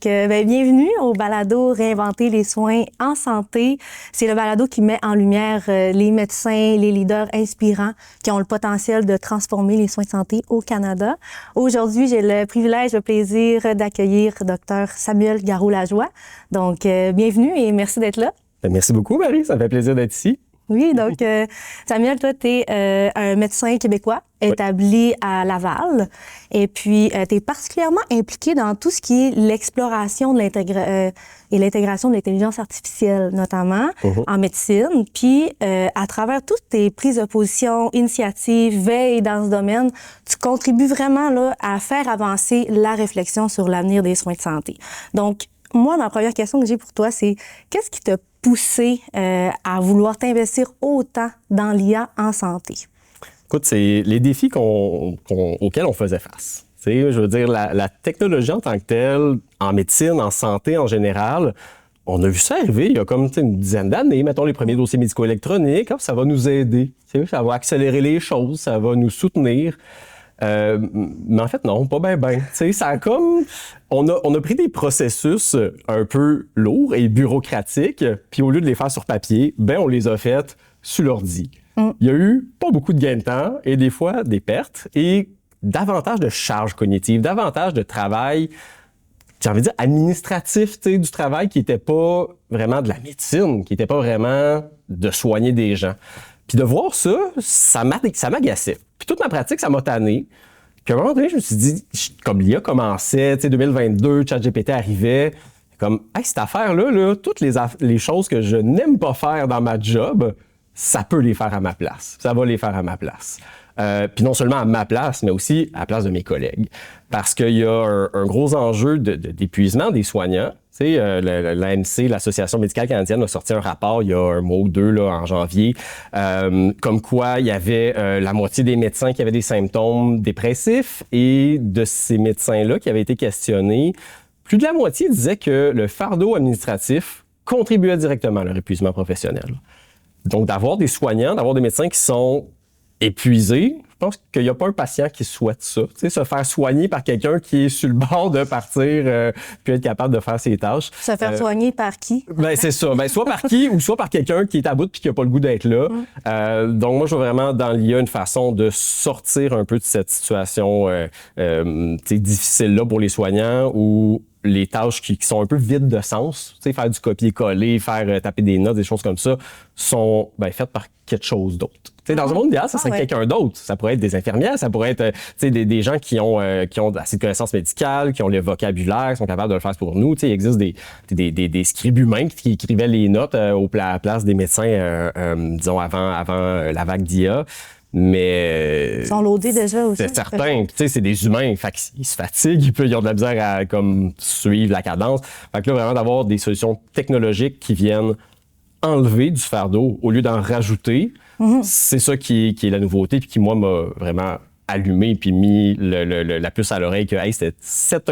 Bienvenue au balado Réinventer les soins en santé. C'est le balado qui met en lumière les médecins, les leaders inspirants qui ont le potentiel de transformer les soins de santé au Canada. Aujourd'hui, j'ai le privilège, le plaisir d'accueillir Dr Samuel Garreau-Lajoie. Donc, bienvenue et merci d'être là. Merci beaucoup, Marie. Ça me fait plaisir d'être ici. Oui, donc, Samuel, toi, tu es un médecin québécois établi à Laval. Et puis, tu es particulièrement impliqué dans tout ce qui est l'exploration de et l'intégration de l'intelligence artificielle, notamment en médecine. Puis, à travers toutes tes prises de position, initiatives, veilles dans ce domaine, tu contribues vraiment là, à faire avancer la réflexion sur l'avenir des soins de santé. Donc, moi, ma première question que j'ai pour toi, c'est qu'est-ce qui t'a poussé à vouloir t'investir autant dans l'IA en santé? Écoute, c'est les défis auxquels on faisait face. Tu sais, je veux dire, la technologie en tant que telle, en médecine, en santé en général, on a vu ça arriver il y a comme une dizaine d'années. Mettons les premiers dossiers médicaux électroniques, ça va nous aider, tu sais, ça va accélérer les choses, ça va nous soutenir. Mais en fait, non, pas bien. Tu sais, ça a comme... On a pris des processus un peu lourds et bureaucratiques, puis au lieu de les faire sur papier, on les a faits sur l'ordi. Il y a eu pas beaucoup de gains de temps et des fois des pertes et davantage de charges cognitives, davantage de travail, j'ai envie de dire administratif, tu sais, du travail qui n'était pas vraiment de la médecine, qui n'était pas vraiment de soigner des gens. Puis de voir ça m'agaçait. Puis toute ma pratique, ça m'a tanné. Puis à un moment donné, je me suis dit, comme l'IA commençait, tu sais, 2022, ChatGPT arrivait, comme, hey, cette affaire-là, toutes les choses que je n'aime pas faire dans ma job, ça peut les faire à ma place. Ça va les faire à ma place. Puis non seulement à ma place, mais aussi à la place de mes collègues. Parce qu'il y a un gros enjeu d'épuisement des soignants. Tu sais, l'AMC, l'Association médicale canadienne, a sorti un rapport il y a un mois ou deux, là, en janvier, comme quoi il y avait la moitié des médecins qui avaient des symptômes dépressifs et de ces médecins-là qui avaient été questionnés, plus de la moitié disaient que le fardeau administratif contribuait directement à leur épuisement professionnel. Donc, d'avoir des soignants, d'avoir des médecins qui sont épuisés, je pense qu'il n'y a pas un patient qui souhaite ça. Tu sais, se faire soigner par quelqu'un qui est sur le bord de partir puis être capable de faire ses tâches. Se faire soigner par qui? C'est ça. Soit par qui ou soit par quelqu'un qui est à bout puis qui n'a pas le goût d'être là. Donc, moi, je vois vraiment dans l'IA une façon de sortir un peu de cette situation difficile-là pour les soignants où les tâches qui sont un peu vides de sens, tu sais, faire du copier-coller, faire taper des notes, des choses comme ça, sont faites par quelque chose d'autre. Tu sais, dans un monde idéal, ça serait quelqu'un d'autre. Ça pourrait être des infirmières, ça pourrait être des gens qui ont assez de connaissances médicales, qui ont le vocabulaire, qui sont capables de le faire pour nous. Tu sais, il existe des scribes humains qui écrivaient les notes à la place des médecins, disons, avant la vague d'IA. Mais ils sont loadés déjà aussi. C'est certain. Tu sais, c'est des humains. Fait qu'ils se fatiguent, ils ont de la misère à comme suivre la cadence. Fait que là, vraiment d'avoir des solutions technologiques qui viennent enlever du fardeau au lieu d'en rajouter, c'est ça qui est la nouveauté puis qui, moi, m'a vraiment allumé puis mis la puce à l'oreille que hey, cette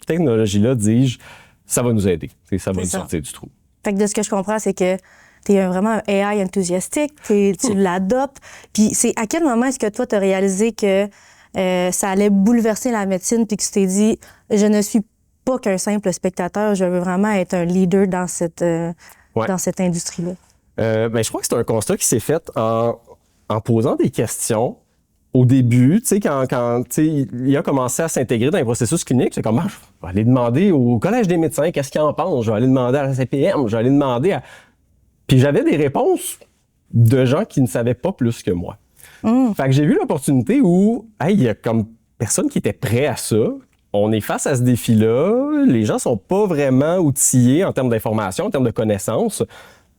technologie-là, dis-je, ça va nous aider. Ça va nous sortir du trou. Fait que de ce que je comprends, c'est que tu es vraiment un AI enthousiastique, tu l'adoptes. Puis c'est à quel moment est-ce que toi, tu as réalisé que ça allait bouleverser la médecine puis que tu t'es dit, je ne suis pas qu'un simple spectateur, je veux vraiment être un leader dans cette industrie-là? Je crois que c'est un constat qui s'est fait en posant des questions. Au début, tu sais, quand il a commencé à s'intégrer dans les processus cliniques, c'est comme, je vais aller demander au Collège des médecins qu'est-ce qu'ils en pensent, je vais aller demander à la CPM, je vais aller demander à... Puis j'avais des réponses de gens qui ne savaient pas plus que moi. Fait que j'ai vu l'opportunité où, il y a comme personne qui était prêt à ça. On est face à ce défi-là. Les gens sont pas vraiment outillés en termes d'information, en termes de connaissances.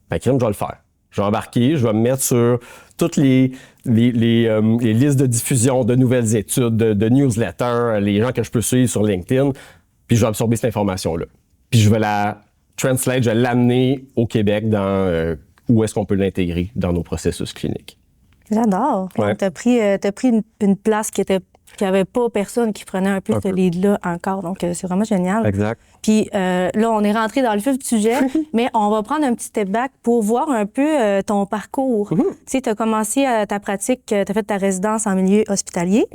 Fait que je vais le faire. Je vais embarquer, je vais me mettre sur toutes les listes de diffusion de nouvelles études, de newsletters, les gens que je peux suivre sur LinkedIn, puis je vais absorber cette information-là. Puis je vais la translate, je vais l'amener au Québec dans où est-ce qu'on peut l'intégrer dans nos processus cliniques. J'adore. Ouais. Tu as pris une place qui avait pas personne qui prenait un peu ce lead-là encore. Donc, c'est vraiment génial. Exact. Puis là, on est rentré dans le vif du sujet, mais on va prendre un petit step back pour voir un peu ton parcours. Tu sais, tu as commencé ta pratique, tu as fait ta résidence en milieu hospitalier.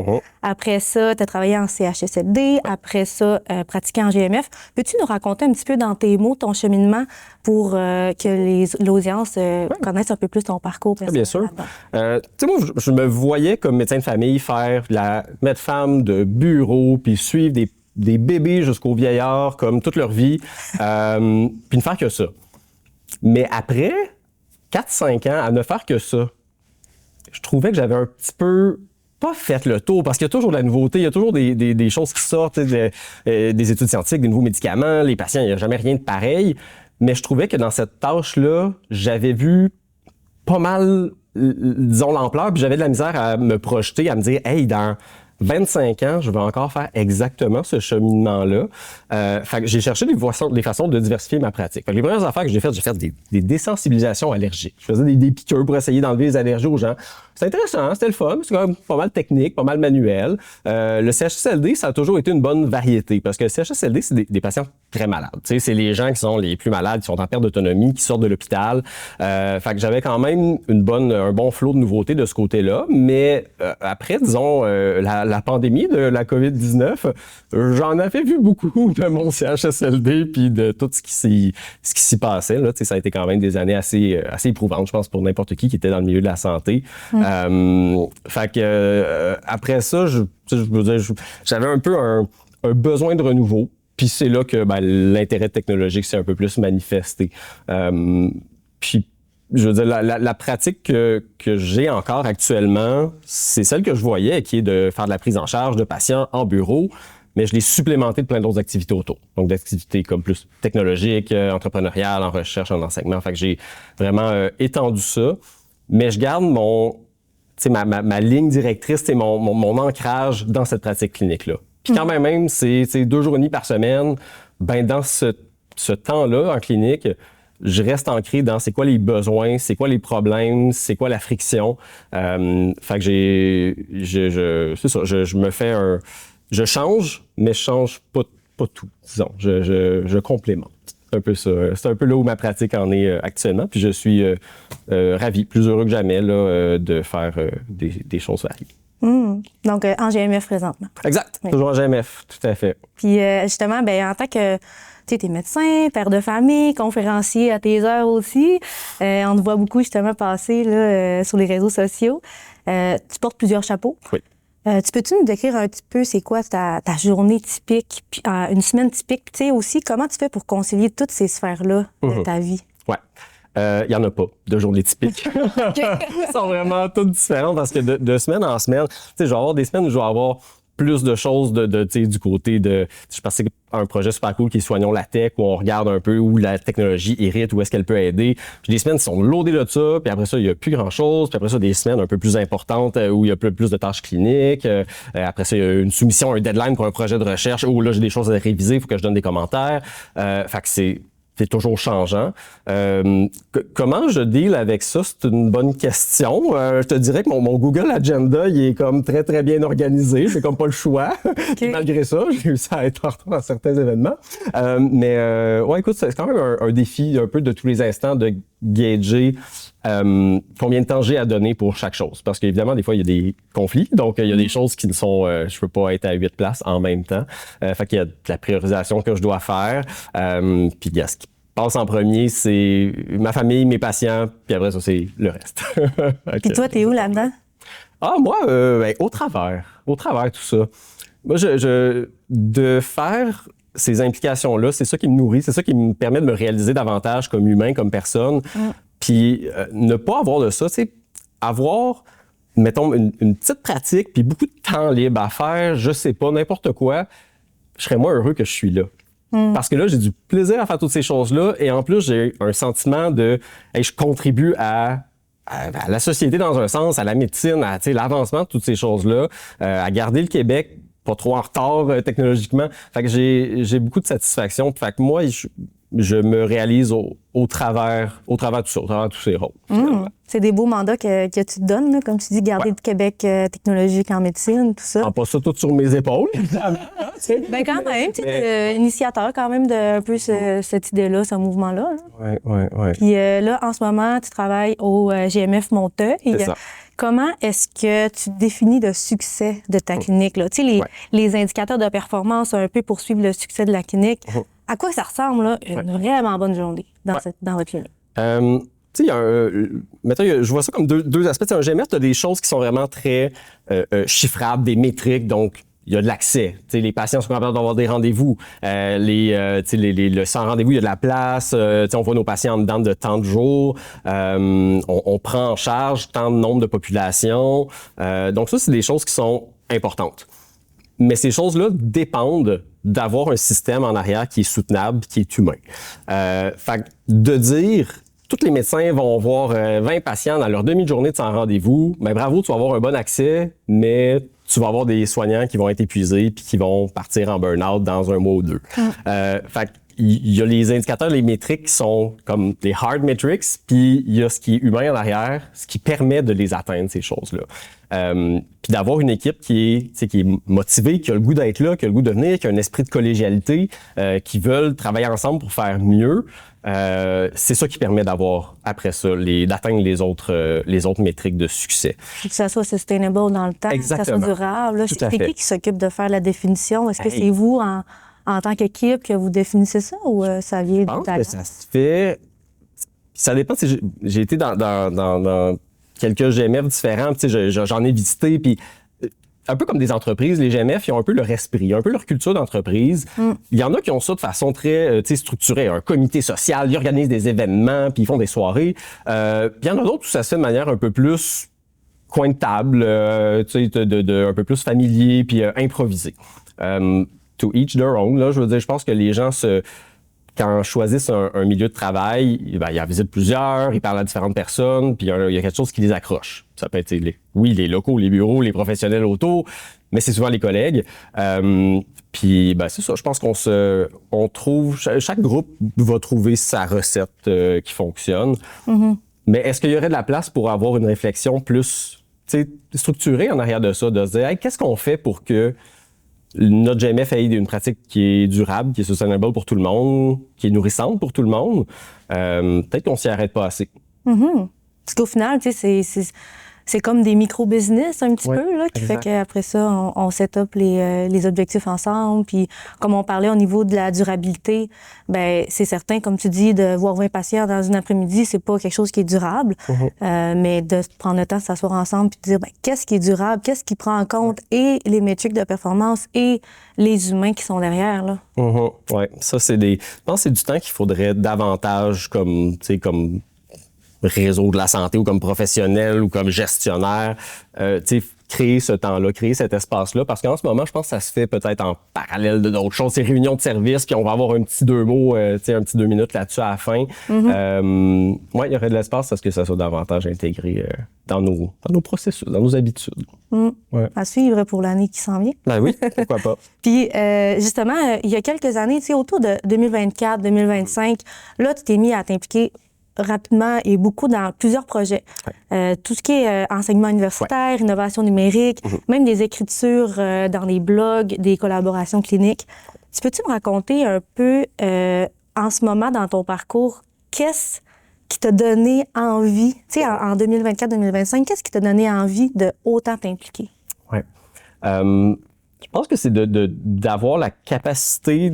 Après ça, tu as travaillé en CHSLD. Après ça, pratiqué en GMF. Peux-tu nous raconter un petit peu dans tes mots ton cheminement pour que l'audience connaisse un peu plus ton parcours personnel? Bien sûr. Tu sais, moi, je me voyais comme médecin de famille faire mettre femme de bureau, puis suivre des bébés jusqu'aux vieillards, comme toute leur vie, puis ne faire que ça. Mais après 4-5 ans, à ne faire que ça, je trouvais que j'avais un petit peu pas fait le tour, parce qu'il y a toujours de la nouveauté, il y a toujours des choses qui sortent, des études scientifiques, des nouveaux médicaments, les patients, il n'y a jamais rien de pareil. Mais je trouvais que dans cette tâche-là, j'avais vu pas mal, disons, l'ampleur, puis j'avais de la misère à me projeter, à me dire, hey, dans 25 ans, je vais encore faire exactement ce cheminement-là. Fait que j'ai cherché des façons de diversifier ma pratique. Fait que les premières affaires que j'ai fait des désensibilisations allergiques. Je faisais des piqûres pour essayer d'enlever les allergies aux gens. C'était intéressant, c'était le fun, c'est quand même pas mal technique, pas mal manuel. Le CHSLD, ça a toujours été une bonne variété, parce que le CHSLD, c'est des patients très malades. Tu sais, c'est les gens qui sont les plus malades, qui sont en perte d'autonomie, qui sortent de l'hôpital. Fait que j'avais quand même un bon flot de nouveautés de ce côté-là, mais après, disons, la pandémie de la COVID-19, j'en avais vu beaucoup de mon CHSLD puis de tout ce qui s'y passait. Là. Tu sais, ça a été quand même des années assez éprouvantes, je pense, pour n'importe qui était dans le milieu de la santé. Fait que après ça, je veux dire, j'avais un peu un besoin de renouveau. Puis c'est là que l'intérêt technologique s'est un peu plus manifesté. Puis je veux dire, la pratique que j'ai encore actuellement, c'est celle que je voyais, qui est de faire de la prise en charge de patients en bureau, mais je l'ai supplémentée de plein d'autres activités autour. Donc d'activités comme plus technologiques, entrepreneuriales, en recherche, en enseignement. Fait que j'ai vraiment étendu ça. Mais je garde ma ligne directrice, mon ancrage dans cette pratique clinique-là. Puis quand même, c'est 2 jours et demi par semaine, dans ce temps-là en clinique, je reste ancré dans c'est quoi les besoins, c'est quoi les problèmes, c'est quoi la friction. Fait que c'est ça, je me fais je change, mais je change pas tout, disons. Je complémente. C'est un peu ça. C'est un peu là où ma pratique en est actuellement. Puis je suis ravi, plus heureux que jamais là, de faire des choses variées. Donc, en GMF présentement. Exact. Oui. Toujours en GMF, tout à fait. Puis justement, en tant que tu es médecin, père de famille, conférencier à tes heures aussi, on te voit beaucoup justement passer là, sur les réseaux sociaux. Tu portes plusieurs chapeaux. Oui. Tu peux-tu nous décrire un petit peu c'est quoi ta journée typique, puis, une semaine typique, tu sais aussi comment tu fais pour concilier toutes ces sphères-là de ta vie? Ouais. Il n'y en a pas de journées typiques. Ils sont vraiment toutes différentes parce que de semaine en semaine, tu sais, je vais avoir des semaines où je vais avoir plus de choses du côté de... Je pense que c'est un projet super cool qui est Soignons la tech, où on regarde un peu où la technologie irrite, où est-ce qu'elle peut aider. Puis des semaines qui sont loadées de ça, puis après ça, il n'y a plus grand-chose. Puis après ça, des semaines un peu plus importantes où il y a plus de tâches cliniques. Après ça, il y a une soumission, un deadline pour un projet de recherche où là, j'ai des choses à réviser, il faut que je donne des commentaires. Fait que c'est toujours changeant. Comment je deal avec ça? C'est une bonne question. Je te dirais que mon Google Agenda, il est comme très, très bien organisé. J'ai comme pas le choix. Okay. Malgré ça, j'ai réussi à être en retard dans certains événements. Ouais, écoute, c'est quand même un défi un peu de tous les instants de gager combien de temps j'ai à donner pour chaque chose. Parce qu'évidemment, des fois, il y a des conflits. Donc, il y a des choses qui ne sont... je peux pas être à 8 places en même temps. Fait qu'il y a de la priorisation que je dois faire. Puis, ce qui passe en premier, c'est ma famille, mes patients. Puis après ça, c'est le reste. Puis toi, t'es où là-dedans? Ah, moi, au travers tout ça. Moi, de faire ces implications-là, c'est ça qui me nourrit, c'est ça qui me permet de me réaliser davantage comme humain, comme personne. Puis ne pas avoir de ça, tu sais, avoir, mettons, une petite pratique, puis beaucoup de temps libre à faire, je sais pas, n'importe quoi, je serais moins heureux que je suis là. Parce que là, j'ai du plaisir à faire toutes ces choses-là, et en plus, j'ai un sentiment de, hey, je contribue à la société dans un sens, à la médecine, à l'avancement de toutes ces choses-là, à garder le Québec pas trop en retard technologiquement. Fait que j'ai beaucoup de satisfaction. Fait que moi, je me réalise au travers de tout ça, au travers de tous ces rôles. C'est des beaux mandats que tu te donnes, là, comme tu dis, garder le Québec technologique en médecine, tout ça. En pas ça tout sur mes épaules, évidemment. Ben quand même, tu es initiateur quand même de un peu cette idée-là, ce mouvement-là. Oui. Puis là, en ce moment, tu travailles au GMF Montreuil. C'est ça. Comment est-ce que tu définis le succès de ta clinique? Là? Tu sais, les indicateurs de performance un peu pour suivre le succès de la clinique. À quoi ça ressemble, là, une vraiment bonne journée dans votre clinique? Tu sais, mettons, je vois ça comme deux aspects. Un GMF, tu as des choses qui sont vraiment très chiffrables, des métriques, donc il y a de l'accès. Tu sais, les patients sont capables d'avoir des rendez-vous. Le sans rendez-vous, il y a de la place. Tu sais, on voit nos patients en dedans de tant de jours. On prend en charge tant de nombre de populations. Donc ça, c'est des choses qui sont importantes. Mais ces choses-là dépendent d'avoir un système en arrière qui est soutenable, qui est humain. Fait que de dire tous les médecins vont voir 20 patients dans leur demi-journée de sans rendez-vous, ben bravo, tu vas avoir un bon accès, mais tu vas avoir des soignants qui vont être épuisés puis qui vont partir en burn-out dans un mois ou deux. Fait il y a les indicateurs, les métriques qui sont comme les hard metrics, puis il y a ce qui est humain en arrière, ce qui permet de les atteindre, ces choses-là. Puis d'avoir une équipe qui est motivée, qui a le goût d'être là, qui a le goût de venir, qui a un esprit de collégialité, qui veulent travailler ensemble pour faire mieux, c'est ça qui permet d'avoir, après ça, d'atteindre les autres métriques de succès. Que ça soit sustainable dans le temps, exactement. Que ça soit durable. C'est qui s'occupe de faire la définition? Est-ce que c'est vous, en tant qu'équipe, que vous définissez ça ou ça vient du talent? Je pense que ça se fait... Ça dépend. J'ai été dans quelques GMF différents, j'en ai visité, puis un peu comme des entreprises, les GMF, ils ont un peu leur esprit, un peu leur culture d'entreprise. Il y en a qui ont ça de façon très structurée. Un comité social, ils organisent des événements, puis ils font des soirées. Puis il y en a d'autres où ça se fait de manière un peu plus coin de table, un peu plus familier, puis improvisé. To each their own, là, je veux dire, je pense que les gens quand ils choisissent un milieu de travail, ils en visitent plusieurs, ils parlent à différentes personnes, puis il y a quelque chose qui les accroche. Ça peut être, les locaux, les bureaux, les professionnels autour, mais c'est souvent les collègues. Puis, c'est ça, je pense on trouve, chaque groupe va trouver sa recette qui fonctionne. Mais est-ce qu'il y aurait de la place pour avoir une réflexion plus structurée en arrière de ça, de se dire, hey, qu'est-ce qu'on fait pour que notre GMF ait une pratique qui est durable, qui est sustainable pour tout le monde, qui est nourrissante pour tout le monde? Peut-être qu'on s'y arrête pas assez. Parce qu'au final, c'est comme des micro-business un petit peu, là, qui fait qu'après ça, on set up les objectifs ensemble. Puis, comme on parlait au niveau de la durabilité, c'est certain, comme tu dis, de voir 20 patients dans une après-midi, c'est pas quelque chose qui est durable. Mais de prendre le temps de s'asseoir ensemble puis de dire, qu'est-ce qui est durable, qu'est-ce qui prend en compte et les métriques de performance et les humains qui sont derrière, là. Oui, ça, je pense que c'est du temps qu'il faudrait davantage comme réseau de la santé ou comme professionnel ou comme gestionnaire, créer ce temps-là, créer cet espace-là, parce qu'en ce moment, je pense que ça se fait peut-être en parallèle de d'autres choses, ces réunions de service, puis on va avoir un petit 2 mots, un petit 2 minutes là-dessus à la fin. Il y aurait de l'espace parce que ça soit davantage intégré dans nos processus, dans nos habitudes. À suivre pour l'année qui s'en vient. Ben oui, pourquoi pas. Puis, justement, il y a quelques années, autour de 2024, 2025, là, tu t'es mis à t'impliquer rapidement et beaucoup dans plusieurs projets. Tout ce qui est enseignement universitaire, innovation numérique, même des écritures dans les blogs, des collaborations cliniques. Peux-tu me raconter un peu, en ce moment, dans ton parcours, qu'est-ce qui t'a donné envie, en 2024-2025, qu'est-ce qui t'a donné envie de autant t'impliquer? Oui. Je pense que c'est d'avoir la capacité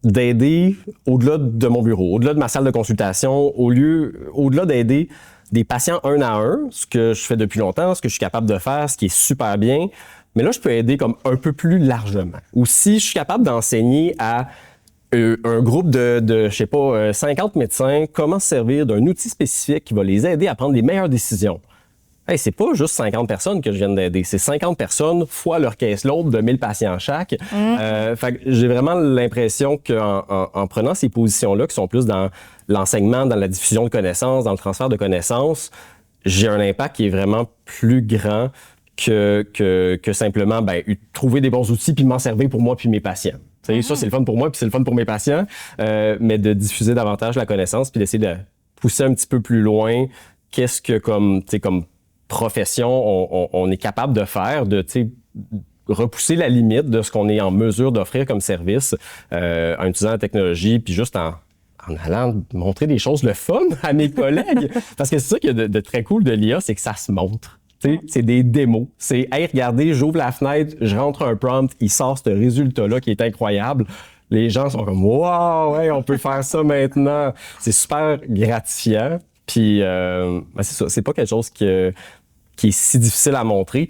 d'aider au-delà de mon bureau, au-delà de ma salle de consultation, au-delà d'aider des patients un à un, ce que je fais depuis longtemps, ce que je suis capable de faire, ce qui est super bien. Mais là, je peux aider comme un peu plus largement. Ou si je suis capable d'enseigner à un groupe de 50 médecins comment se servir d'un outil spécifique qui va les aider à prendre les meilleures décisions. Hey, c'est pas juste 50 personnes que je viens d'aider, c'est 50 personnes fois leur caseload de 1000 patients chaque. Fait que j'ai vraiment l'impression qu'en prenant ces positions-là, qui sont plus dans l'enseignement, dans la diffusion de connaissances, dans le transfert de connaissances, j'ai un impact qui est vraiment plus grand que simplement trouver des bons outils puis m'en servir pour moi puis mes patients. Ça, c'est le fun pour moi puis c'est le fun pour mes patients, mais de diffuser davantage la connaissance puis d'essayer de pousser un petit peu plus loin qu'est-ce que comme profession on est capable de faire, de repousser la limite de ce qu'on est en mesure d'offrir comme service en utilisant la technologie, puis juste en allant montrer des choses le fun à mes collègues. Parce que c'est ça qu'il y a de très cool de l'IA, c'est que ça se montre. C'est des démos. C'est « Hey, regardez, j'ouvre la fenêtre, je rentre un prompt, il sort ce résultat-là qui est incroyable. » Les gens sont comme « Wow, ouais, on peut faire ça maintenant. » C'est super gratifiant. Puis, c'est ça, c'est pas quelque chose qui est si difficile à montrer.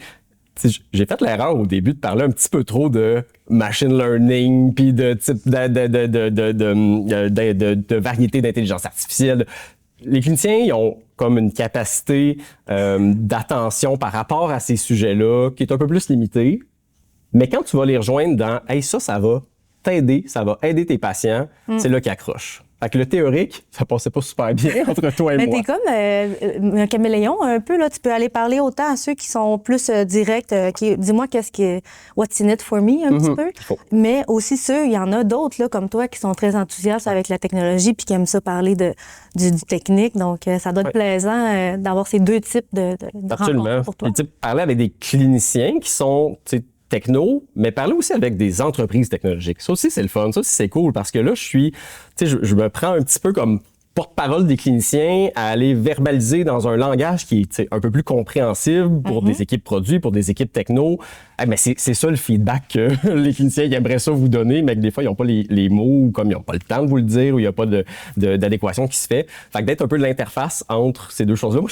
J'ai fait l'erreur au début de parler un petit peu trop de machine learning, puis de type de variété d'intelligence artificielle. Les cliniciens, ils ont comme une capacité d'attention par rapport à ces sujets-là qui est un peu plus limitée. Mais quand tu vas les rejoindre dans « Hey, ça va t'aider, ça va aider tes patients », c'est là qu'ils accrochent. Fait que le théorique, ça passait pas super bien entre toi et moi. Mais t'es comme un caméléon un peu, là. Tu peux aller parler autant à ceux qui sont plus directs, dis-moi qu'est-ce qui est what's in it for me, un petit peu. Mais aussi il y en a d'autres, là, comme toi, qui sont très enthousiastes avec la technologie puis qui aiment ça parler du technique. Donc, ça doit être plaisant d'avoir ces deux types de rencontres pour toi. Puis, parler avec des cliniciens qui sont, techno, mais parler aussi avec des entreprises technologiques. Ça aussi, c'est le fun. Ça aussi, c'est cool parce que là, je me prends un petit peu comme porte-parole des cliniciens à aller verbaliser dans un langage qui est un peu plus compréhensible pour des équipes produits, pour des équipes techno. Mais c'est ça le feedback que les cliniciens ils aimeraient ça vous donner, mais que des fois, ils n'ont pas les mots, ou comme ils n'ont pas le temps de vous le dire, ou il n'y a pas d'adéquation qui se fait. Fait que d'être un peu de l'interface entre ces deux choses-là, moi,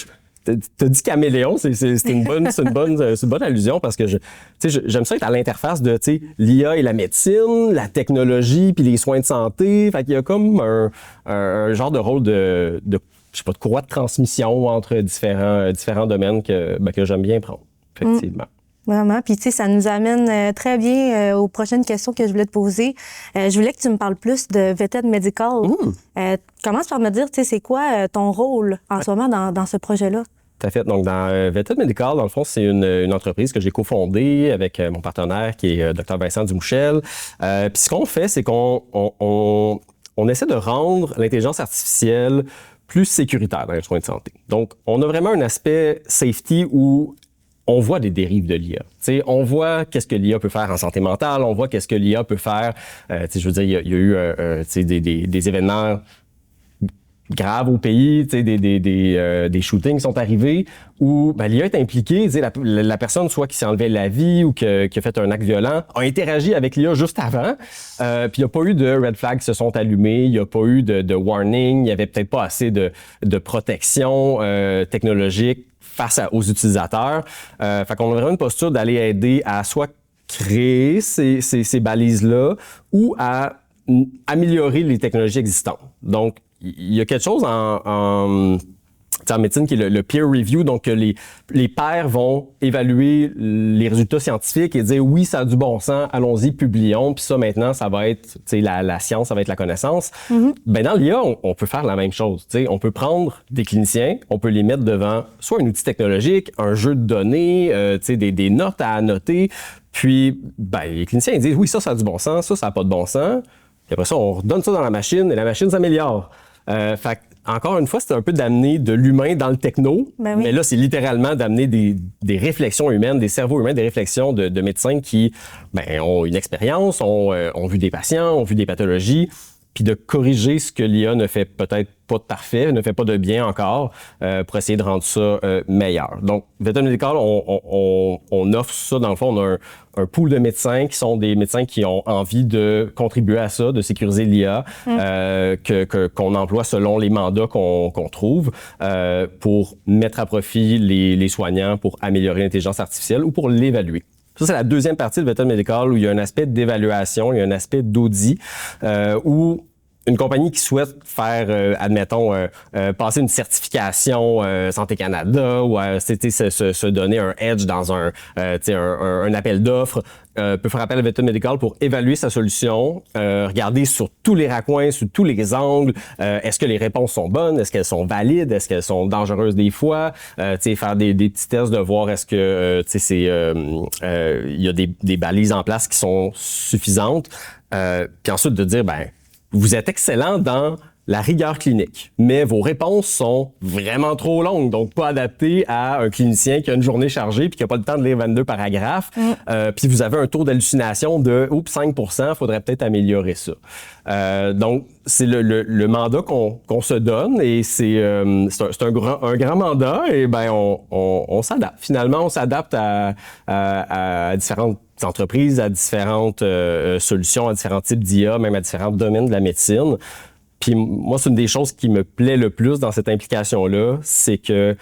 t'as dit caméléon, c'est une bonne allusion parce que j'aime ça être à l'interface de l'IA et la médecine, la technologie puis les soins de santé. Fait qu'il y a comme un genre de rôle de courroie de transmission entre différents domaines que j'aime bien prendre, effectivement. Vraiment. Puis, ça nous amène très bien aux prochaines questions que je voulais te poser. Je voulais que tu me parles plus de VETED Medical. Commence par me dire, c'est quoi ton rôle en ce moment dans ce projet-là? Tout à fait. Donc, dans VETED Medical, dans le fond, c'est une entreprise que j'ai cofondée avec mon partenaire qui est Dr Vincent Dumouchel. Puis ce qu'on fait, c'est qu'on essaie de rendre l'intelligence artificielle plus sécuritaire dans les soins de santé. Donc, on a vraiment un aspect safety où on voit des dérives de l'IA. On voit qu'est-ce que l'IA peut faire en santé mentale, on voit qu'est-ce que l'IA peut faire. Je veux dire, il y a eu des événements graves au pays, des shootings qui sont arrivés où l'IA est impliquée, la personne soit qui s'est enlevé la vie ou qui a fait un acte violent a interagi avec l'IA juste avant, puis il n'y a pas eu de red flags qui se sont allumés, il n'y a pas eu de warning, il n'y avait peut-être pas assez de protection technologique face aux utilisateurs. Fait qu'on a vraiment une posture d'aller aider à soit créer ces balises-là ou à améliorer les technologies existantes. Donc, il y a quelque chose en médecine qui est le peer review, donc les pairs vont évaluer les résultats scientifiques et dire oui, ça a du bon sens, allons-y, publions, puis ça maintenant, ça va être la science, ça va être la connaissance. Ben dans l'IA, on peut faire la même chose. On peut prendre des cliniciens, on peut les mettre devant soit un outil technologique, un jeu de données, des notes à annoter, puis les cliniciens ils disent oui, ça a du bon sens, ça n'a pas de bon sens. Puis après ça, on redonne ça dans la machine et la machine s'améliore. Fait encore une fois, c'est un peu d'amener de l'humain dans le techno, mais là, c'est littéralement d'amener des réflexions humaines, des cerveaux humains, des réflexions de médecins qui ont une expérience, ont vu des patients, ont vu des pathologies, puis de corriger ce que l'IA ne fait peut-être pas de parfait, ne fait pas de bien encore, pour essayer de rendre ça meilleur. Donc, VETED Medical, on offre ça, dans le fond, on a un pool de médecins qui sont des médecins qui ont envie de contribuer à ça, de sécuriser l'IA, qu'on emploie selon les mandats qu'on trouve, pour mettre à profit les soignants, pour améliorer l'intelligence artificielle ou pour l'évaluer. Ça, c'est la deuxième partie de VETED Medical où il y a un aspect d'évaluation, il y a un aspect d'audit, où une compagnie qui souhaite faire, admettons, passer une certification Santé Canada ou se donner un edge dans un appel d'offres, peut faire appel à VETED Medical pour évaluer sa solution, regarder sur tous les raccoins, sur tous les angles, est-ce que les réponses sont bonnes, est-ce qu'elles sont valides, est-ce qu'elles sont dangereuses des fois, faire des petits tests de voir est-ce que il y a des balises en place qui sont suffisantes, puis ensuite de dire vous êtes excellent dans la rigueur clinique, mais vos réponses sont vraiment trop longues, donc pas adaptées à un clinicien qui a une journée chargée puis qui n'a pas le temps de lire 22 paragraphes. Puis vous avez un taux d'hallucination de 5 %, faudrait peut-être améliorer ça. Donc, c'est le mandat qu'on se donne et c'est un grand mandat et ben on s'adapte. Finalement, on s'adapte à différentes entreprises, à différentes solutions, à différents types d'IA, même à différents domaines de la médecine. Puis moi, c'est une des choses qui me plaît le plus dans cette implication-là, c'est que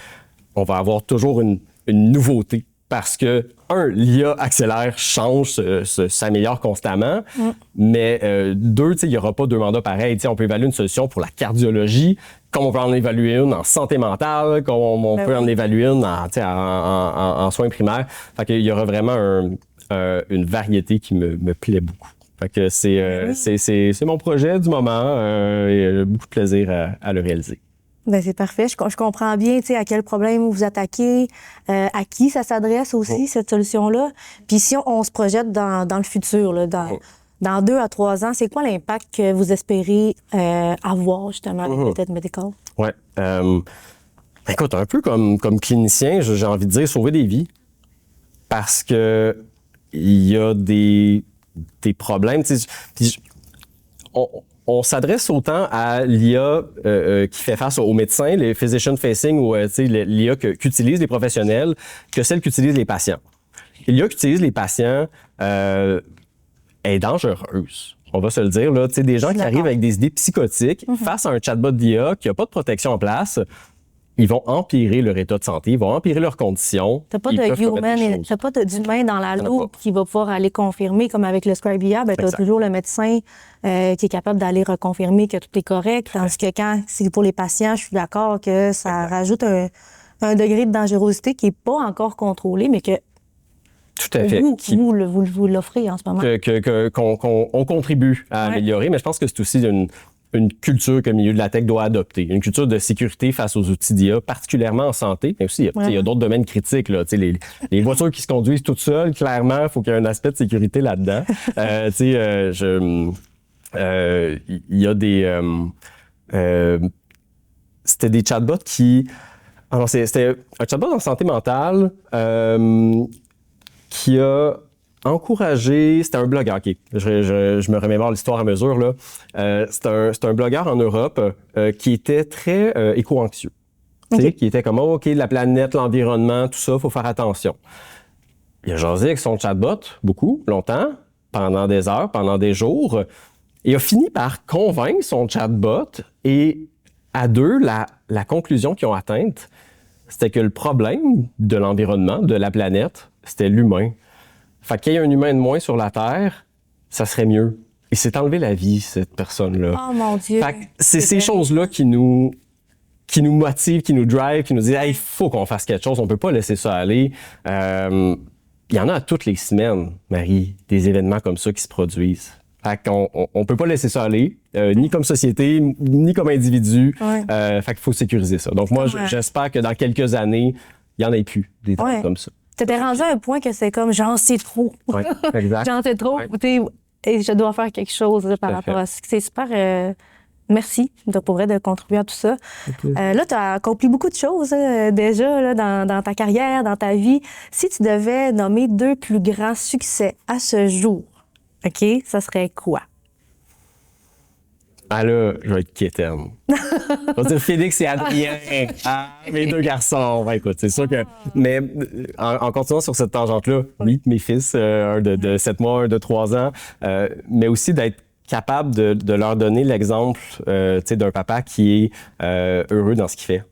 on va avoir toujours une nouveauté. Parce que, l'IA accélère, change, s'améliore constamment, mais deux, il n'y aura pas deux mandats pareils. On peut évaluer une solution pour la cardiologie, comme on peut en évaluer une en santé mentale, comme on peut en évaluer une en soins primaires. Fait qu'il y aura vraiment une variété qui me plaît beaucoup. Fait que c'est mon projet du moment et j'ai beaucoup de plaisir à le réaliser. Ben c'est parfait. Je comprends bien, à quel problème vous attaquez, à qui ça s'adresse aussi, cette solution-là. Puis si on se projette dans le futur, là, dans 2 à 3 ans, c'est quoi l'impact que vous espérez avoir, justement, avec Tête Medical? Oui. Écoute, un peu comme clinicien, j'ai envie de dire sauver des vies. Parce que il y a des problèmes. On s'adresse autant à l'IA qui fait face aux médecins, les physician-facing ou l'IA qu'utilisent les professionnels, que celle qu'utilisent les patients. L'IA qu'utilisent les patients est dangereuse. On va se le dire. Là, des gens qui arrivent avec des idées psychotiques face à un chatbot d'IA qui n'a pas de protection en place, ils vont empirer leur état de santé, ils vont empirer leurs conditions. T'as pas d'humain dans la loupe qui va pouvoir aller confirmer, comme avec le Scribe IA, ben t'as toujours le médecin qui est capable d'aller reconfirmer que tout est correct. Tandis que quand c'est pour les patients, je suis d'accord que ça rajoute un degré de dangerosité qui n'est pas encore contrôlé, mais que tout à fait. Vous l'offrez en ce moment. Qu'on contribue à améliorer, mais je pense que c'est aussi une culture que le milieu de la tech doit adopter. Une culture de sécurité face aux outils d'IA, particulièrement en santé. Mais aussi, il y a d'autres domaines critiques. Là, les voitures qui se conduisent toutes seules, clairement, il faut qu'il y ait un aspect de sécurité là-dedans. Il y a des... c'était des chatbots qui... Alors, c'était un chatbot en santé mentale qui a encouragé... C'était un blogueur, OK. Je me remémore l'histoire à mesure, là. C'est un blogueur en Europe qui était très éco-anxieux. Okay. Qui était comme, OK, la planète, l'environnement, tout ça, il faut faire attention. Il a jasé avec son chatbot, beaucoup, longtemps, pendant des heures, pendant des jours, et a fini par convaincre son chatbot. Et à deux, la conclusion qu'ils ont atteinte, c'était que le problème de l'environnement, de la planète, c'était l'humain. Fait qu'il y ait un humain de moins sur la Terre, ça serait mieux. Et c'est enlever la vie, cette personne-là. Oh mon Dieu! Fait que c'est ces choses-là qui nous motivent, qui nous drivent, qui nous disent hey, « il faut qu'on fasse quelque chose, on peut pas laisser ça aller ». Il y en a toutes les semaines, Marie, des événements comme ça qui se produisent. Fait qu'on peut pas laisser ça aller, ni comme société, ni comme individu. Fait qu'il faut sécuriser ça. Donc moi, j'espère que dans quelques années, il y en ait plus des trucs comme ça. T'étais rendu à un point que c'est comme j'en sais trop. Oui, exact. J'en sais trop. Et je dois faire quelque chose là, par rapport à ça. C'est super. Merci pour vrai de contribuer à tout ça. Là, tu as accompli beaucoup de choses déjà là, dans ta carrière, dans ta vie. Si tu devais nommer 2 plus grands succès à ce jour, OK, ça serait quoi? Ah là, je vais être quétaine. Je vais dire Félix et Adrien, mes 2 garçons. Ben, écoute, c'est sûr que... Mais en continuant sur cette tangente-là, oui, mes fils, un de 7 mois, un de 3 ans, mais aussi d'être capable de leur donner l'exemple d'un papa qui est heureux dans ce qu'il fait.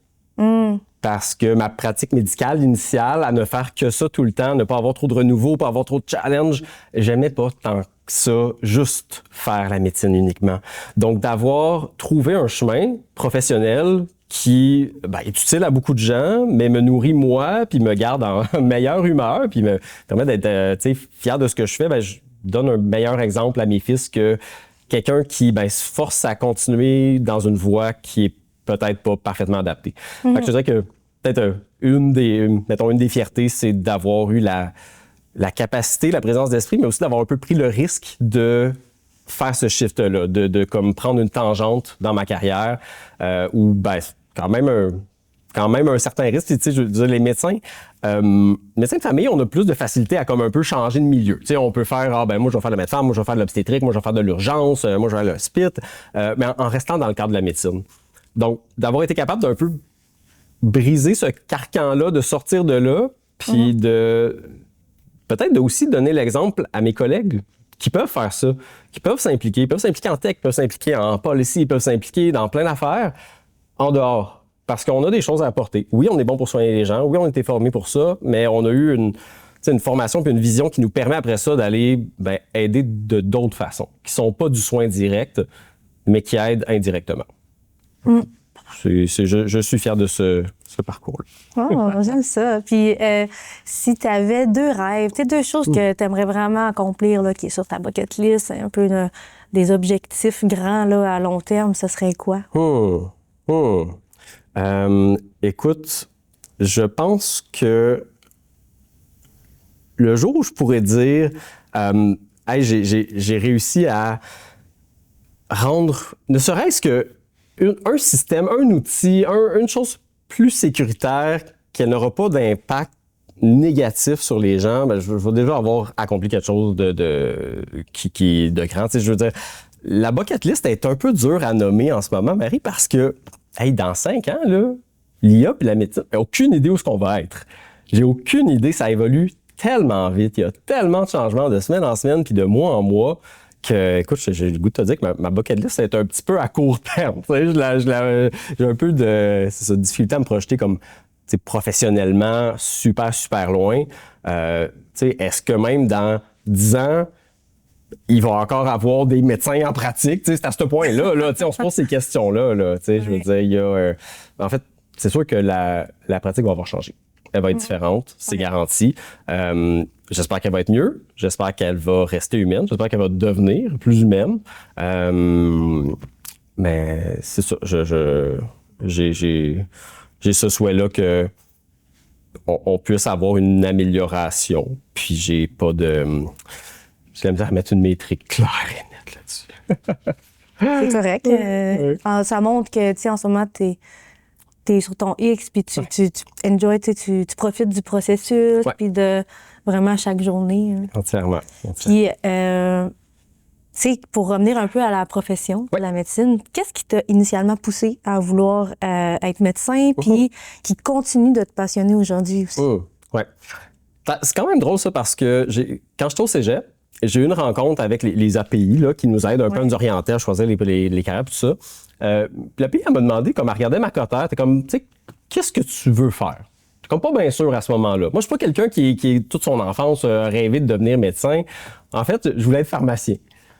Parce que ma pratique médicale initiale, à ne faire que ça tout le temps, ne pas avoir trop de renouveau, pas avoir trop de challenge, j'aimais pas tant que ça, juste faire la médecine uniquement. Donc, d'avoir trouvé un chemin professionnel qui est utile à beaucoup de gens, mais me nourrit moi, puis me garde en meilleure humeur, puis me permet d'être fier de ce que je fais, je donne un meilleur exemple à mes fils que quelqu'un qui se force à continuer dans une voie qui est peut-être pas parfaitement adaptée. Fait que je dirais que peut-être une des fiertés, c'est d'avoir eu la capacité, la présence d'esprit, mais aussi d'avoir un peu pris le risque de faire ce shift-là, de comme prendre une tangente dans ma carrière, où ben, quand même un certain risque. Tu sais, je veux dire, les médecins de famille, on a plus de facilité à comme un peu changer de milieu. Tu sais, on peut faire, ben moi je vais faire de la médecine, moi je vais faire de l'obstétrique, moi je vais faire de l'urgence, moi je vais faire le spit, mais en restant dans le cadre de la médecine. Donc, d'avoir été capable d'un peu briser ce carcan-là, de sortir de là, puis de peut-être aussi donner l'exemple à mes collègues qui peuvent faire ça, qui peuvent s'impliquer. Ils peuvent s'impliquer en tech, ils peuvent s'impliquer en policy, ils peuvent s'impliquer dans plein d'affaires en dehors. Parce qu'on a des choses à apporter. Oui, on est bon pour soigner les gens. Oui, on a été formé pour ça, mais on a eu une formation puis une vision qui nous permet après ça d'aller aider de d'autres façons, qui sont pas du soin direct, mais qui aident indirectement. Je suis fier de ce parcours-là. Oh, j'aime ça. Puis, si tu avais 2 rêves, tu sais, 2 choses que tu aimerais vraiment accomplir, là, qui est sur ta bucket list, un peu des objectifs grands là, à long terme, ce serait quoi? Écoute, je pense que le jour où je pourrais dire hey, j'ai réussi à rendre, ne serait-ce que un système, un outil, une chose plus sécuritaire qui n'aura pas d'impact négatif sur les gens, ben, je vais déjà avoir accompli quelque chose qui est de grand. Tu sais, je veux dire, la bucket list est un peu dure à nommer en ce moment, Marie, parce que hey, dans 5 ans, là, l'IA et la médecine, j'ai aucune idée où est-ce qu'on va être. J'ai aucune idée, ça évolue tellement vite. Il y a tellement de changements de semaine en semaine puis de mois en mois que, écoute, j'ai le goût de te dire que ma bucket list est un petit peu à court terme. Tu sais, j'ai un peu de difficulté à me projeter comme professionnellement super, super loin. Tu sais, est-ce que même dans 10 ans, il va encore avoir des médecins en pratique? Tu sais, c'est à ce point-là, là, tu sais, on se pose ces questions-là. Là, tu sais, je veux dire, il y a... en fait, c'est sûr que la pratique va avoir changé. Elle va être différente, c'est garanti. J'espère qu'elle va être mieux. J'espère qu'elle va rester humaine. J'espère qu'elle va devenir plus humaine. Mais c'est ça. J'ai ce souhait-là que on puisse avoir une amélioration. Puis j'ai pas de... J'ai la misère à mettre une métrique claire et nette C'est là-dessus. correct. Ça montre que, tu sais, en ce moment, t'es sur ton X, puis tu enjoy, tu profites du processus, puis de vraiment chaque journée. Hein. Entièrement. Puis, tu sais, pour revenir un peu à la profession de la médecine, qu'est-ce qui t'a initialement poussé à vouloir être médecin, puis qui continue de te passionner aujourd'hui aussi? Ouais. C'est quand même drôle ça, parce que quand j'étais au cégep, j'ai eu une rencontre avec les API là, qui nous aident un peu à nous orienter, à choisir les carrières, tout ça. Puis l'API, elle m'a demandé, comme elle regardait ma cotère, t'es comme, tu sais, qu'est-ce que tu veux faire? J'étais comme pas bien sûr à ce moment-là. Moi, je suis pas quelqu'un qui toute son enfance rêvé de devenir médecin. En fait, je voulais être pharmacien.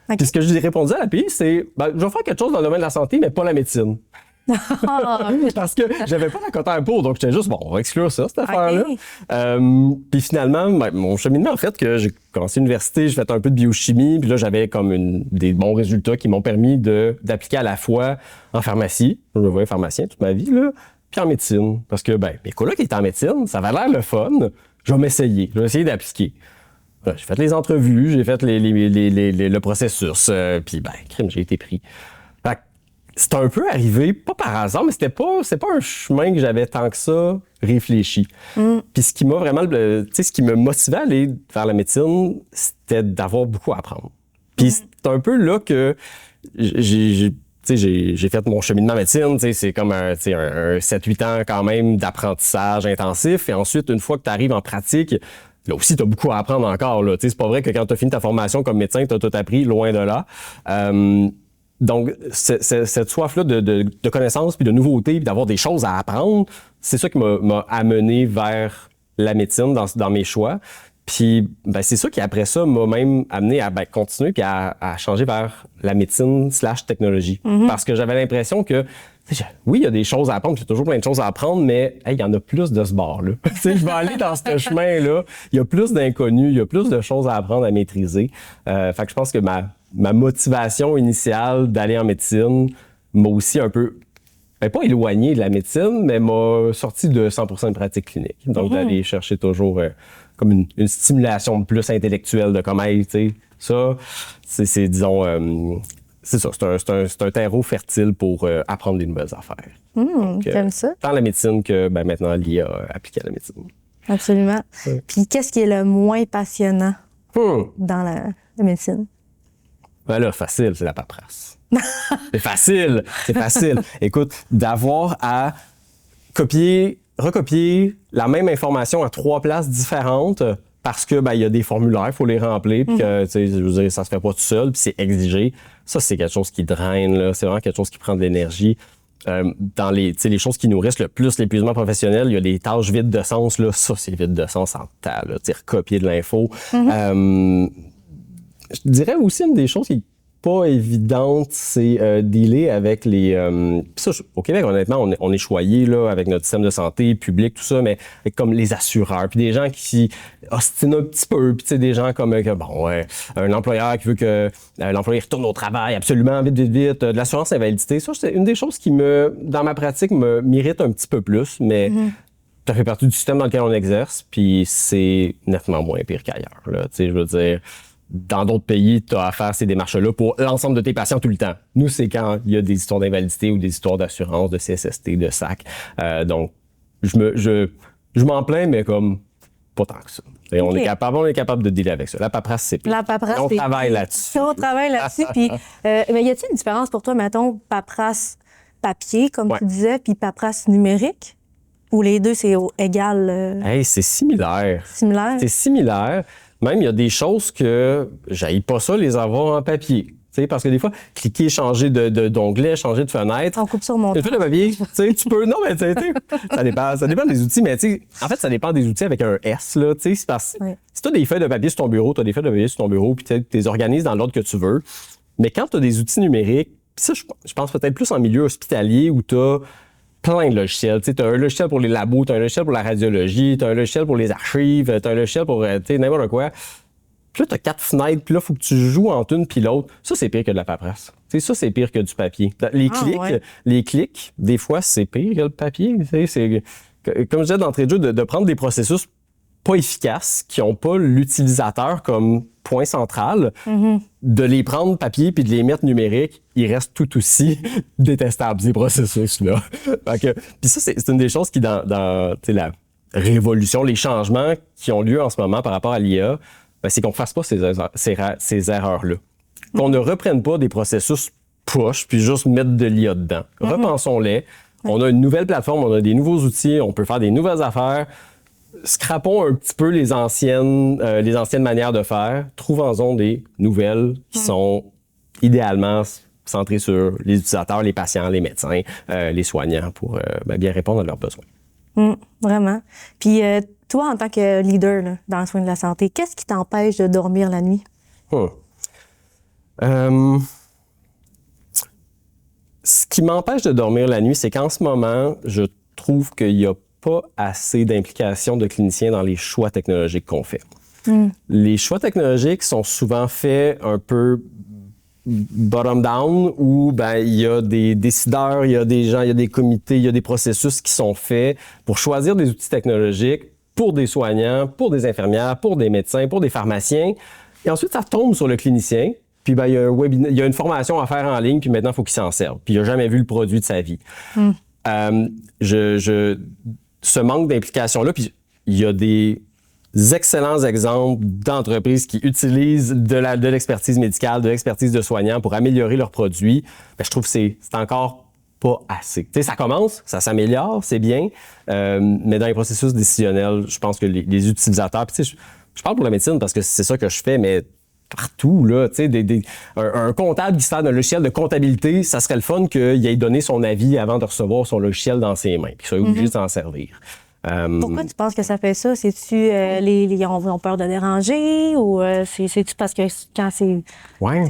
Okay. Puis ce que je lui ai répondu à l'API, c'est, je vais faire quelque chose dans le domaine de la santé, mais pas la médecine. Parce que j'avais pas la cotère pour, donc j'étais juste, on va exclure ça, cette affaire-là. Puis finalement, mon cheminement, en fait, que j'ai commencé l'université, j'ai fait un peu de biochimie, puis là, j'avais comme des bons résultats qui m'ont permis d'appliquer à la fois en pharmacie, je me voyais pharmacien toute ma vie, là, puis en médecine. Parce que, mes colocs étaient en médecine, ça avait l'air le fun, je vais m'essayer, je vais essayer d'appliquer. J'ai fait les entrevues, j'ai fait le processus, puis crime, j'ai été pris. C'est un peu arrivé, pas par hasard, mais c'est pas un chemin que j'avais tant que ça réfléchi. Puis ce qui m'a vraiment, ce qui me motivait à aller vers la médecine, c'était d'avoir beaucoup à apprendre. Puis c'est un peu là que j'ai fait mon cheminement en médecine, c'est comme un 7-8 ans quand même d'apprentissage intensif. Et ensuite, une fois que tu arrives en pratique, là aussi, tu as beaucoup à apprendre encore. Là. C'est pas vrai que quand tu as fini ta formation comme médecin, tu as tout appris, loin de là. Donc, cette soif-là de connaissances, puis de nouveautés, puis d'avoir des choses à apprendre, c'est ça qui m'a amené vers la médecine dans mes choix. Puis, c'est ça qui, après ça, m'a même amené à continuer puis à changer vers la médecine / technologie. Parce que j'avais l'impression que, oui, il y a des choses à apprendre, j'ai toujours plein de choses à apprendre, mais il y en a plus de ce bord-là. Je vais aller dans ce chemin-là. Il y a plus d'inconnus, il y a plus de choses à apprendre, à maîtriser. Fait que je pense que ma motivation initiale d'aller en médecine m'a aussi un peu pas éloigné de la médecine, mais m'a sorti de 100% de pratique clinique. Donc, d'aller chercher toujours comme une stimulation plus intellectuelle de comme, hey, tu sais, ça, c'est disons, c'est ça, c'est un terreau fertile pour apprendre des nouvelles affaires. J'aime ça. Tant la médecine que maintenant l'IA appliquée à la médecine. Absolument. Ouais. Puis qu'est-ce qui est le moins passionnant dans la médecine? Ben là, facile, c'est la paperasse. C'est facile. Écoute, d'avoir à recopier la même information à 3 places différentes parce que il y a des formulaires, il faut les remplir, puis que, tu sais, je veux dire, ça se fait pas tout seul, puis c'est exigé. Ça, c'est quelque chose qui draine, là. C'est vraiment quelque chose qui prend de l'énergie. Dans les choses qui nourrissent le plus l'épuisement professionnel, il y a des tâches vides de sens, là. Ça, c'est vide de sens en temps, là. Tu sais, recopier de l'info. Je dirais aussi une des choses qui n'est pas évidente, c'est dealer avec les... ça, au Québec, honnêtement, on est choyé là, avec notre système de santé public, tout ça, mais avec comme les assureurs, puis des gens qui ostinent un petit peu, puis tu sais, des gens comme, un employeur qui veut que l'employé retourne au travail absolument, vite, de l'assurance invalidité. Ça, c'est une des choses qui, dans ma pratique, m'irrite un petit peu plus, mais... Ça fait partie du système dans lequel on exerce, puis c'est nettement moins pire qu'ailleurs. Tu sais, je veux dire, dans d'autres pays, tu as à faire ces démarches-là pour l'ensemble de tes patients tout le temps. Nous, c'est quand il y a des histoires d'invalidité ou des histoires d'assurance, de CSST, de SAC. Donc, je m'en plains, mais comme pas tant que ça. Et on est capable de dealer avec ça. La paperasse, c'est pire. La paperasse, on travaille là-dessus. On travaille là-dessus. Puis, mais y a-t-il une différence pour toi, mettons, paperasse papier, comme tu disais, puis paperasse numérique? Ou les deux, c'est égal? Hey, c'est similaire. Similaire? C'est similaire. Même, il y a des choses que j'haïs pas ça les avoir en papier. T'sais, parce que des fois, cliquer, changer d'onglet, changer de fenêtre. On coupe sur mon Une feuille de papier, tu peux. Non, mais ça dépend des outils. Mais en fait, ça dépend des outils avec un S. Là, c'est parce si tu as des feuilles de papier sur ton bureau, tu as des feuilles de papier sur ton bureau, puis tu les organises dans l'ordre que tu veux. Mais quand tu as des outils numériques, puis ça, je pense peut-être plus en milieu hospitalier où tu as plein de logiciels. Tu as un logiciel pour les labos, tu as un logiciel pour la radiologie, tu as un logiciel pour les archives, tu as un logiciel pour n'importe quoi. Puis là, tu as 4 fenêtres, puis là, il faut que tu joues entre une puis l'autre. Ça, c'est pire que de la paperasse. Ça, c'est pire que du papier. Les clics, des fois, c'est pire que le papier. C'est, comme je disais d'entrée de jeu, de prendre des processus pas efficaces, qui n'ont pas l'utilisateur comme point central, de les prendre papier puis de les mettre numérique, ils restent tout aussi détestables, ces processus-là. Puis ça, c'est une des choses qui, dans la révolution, les changements qui ont lieu en ce moment par rapport à l'IA, c'est qu'on ne fasse pas ces erreurs-là. Qu'on ne reprenne pas des processus push puis juste mettre de l'IA dedans. Repensons-les. On a une nouvelle plateforme, on a des nouveaux outils, on peut faire des nouvelles affaires. Scrapons un petit peu les anciennes manières de faire. Trouvons-en des nouvelles qui sont idéalement centrées sur les utilisateurs, les patients, les médecins, les soignants pour bien répondre à leurs besoins. Vraiment. Puis toi, en tant que leader là, dans le soin de la santé, qu'est-ce qui t'empêche de dormir la nuit? Ce qui m'empêche de dormir la nuit, c'est qu'en ce moment, je trouve qu'il n'y a pas assez d'implication de cliniciens dans les choix technologiques qu'on fait. Les choix technologiques sont souvent faits un peu bottom-down où il y a des décideurs, il y a des gens, il y a des comités, il y a des processus qui sont faits pour choisir des outils technologiques pour des soignants, pour des infirmières, pour des médecins, pour des pharmaciens. Et ensuite, ça tombe sur le clinicien. Puis il y a une formation à faire en ligne, puis maintenant, il faut qu'il s'en serve. Puis il n'a jamais vu le produit de sa vie. Ce manque d'implication-là, puis il y a des excellents exemples d'entreprises qui utilisent de l'expertise médicale, de l'expertise de soignants pour améliorer leurs produits. Je trouve que c'est encore pas assez. Ça commence, ça s'améliore, c'est bien, mais dans les processus décisionnels, je pense que les utilisateurs, puis je parle pour la médecine parce que c'est ça que je fais, mais partout, là, un comptable qui se sert d'un logiciel de comptabilité, ça serait le fun qu'il ait donné son avis avant de recevoir son logiciel dans ses mains, puis qu'il soit obligé de s'en servir. Pourquoi tu penses que ça fait ça? C'est-tu les ont peur de déranger ou c'est-tu parce que quand c'est...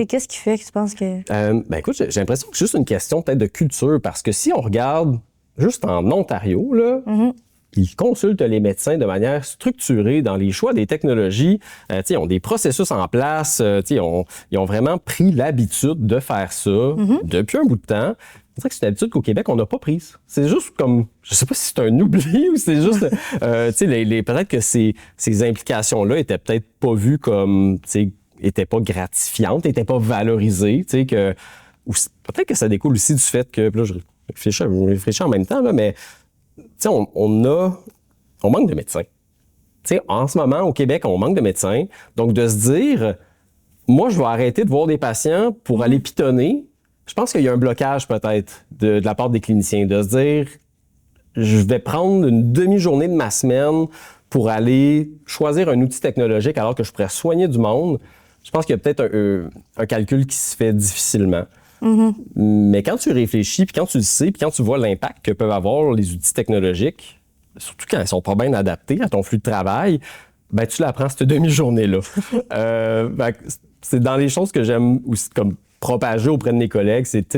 Qu'est-ce qui fait que tu penses que... Écoute, j'ai l'impression que c'est juste une question peut-être de culture, parce que si on regarde juste en Ontario, là, ils consultent les médecins de manière structurée dans les choix des technologies. Ils ont des processus en place. Ils ont vraiment pris l'habitude de faire ça depuis un bout de temps. on dirait que c'est une habitude qu'au Québec, on n'a pas prise. C'est juste comme, je sais pas si c'est un oubli ou c'est juste, tu sais, peut-être que ces implications-là étaient peut-être pas vues comme, tu sais, étaient pas gratifiantes, étaient pas valorisées, tu sais, ou peut-être que ça découle aussi du fait que, là, je réfléchis en même temps, là, mais, tu sais, on manque de médecins. Tu sais, en ce moment, au Québec, on manque de médecins. Donc, de se dire, moi, je vais arrêter de voir des patients pour aller pitonner. Je pense qu'il y a un blocage peut-être de la part des cliniciens, de se dire, je vais prendre une demi-journée de ma semaine pour aller choisir un outil technologique alors que je pourrais soigner du monde. Je pense qu'il y a peut-être un calcul qui se fait difficilement. Mais quand tu réfléchis, puis quand tu le sais, puis quand tu vois l'impact que peuvent avoir les outils technologiques, surtout quand ils sont pas bien adaptés à ton flux de travail, ben tu l'apprends cette demi-journée-là. C'est dans les choses que j'aime aussi comme propager auprès de mes collègues, c'est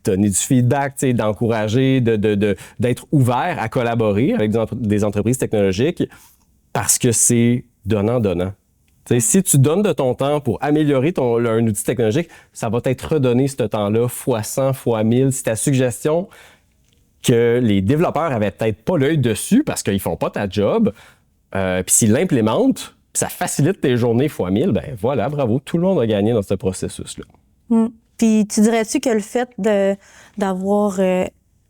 donner du feedback, d'encourager, d'être ouvert à collaborer avec des entreprises technologiques parce que c'est donnant-donnant. Si tu donnes de ton temps pour améliorer un outil technologique, ça va t'être redonné ce temps-là fois 100, fois 1000. Si ta suggestion que les développeurs avaient peut-être pas l'œil dessus parce qu'ils font pas ta job, puis s'ils l'implémentent, ça facilite tes journées fois 1000, ben voilà, bravo, tout le monde a gagné dans ce processus-là. Puis tu dirais-tu que le fait d'avoir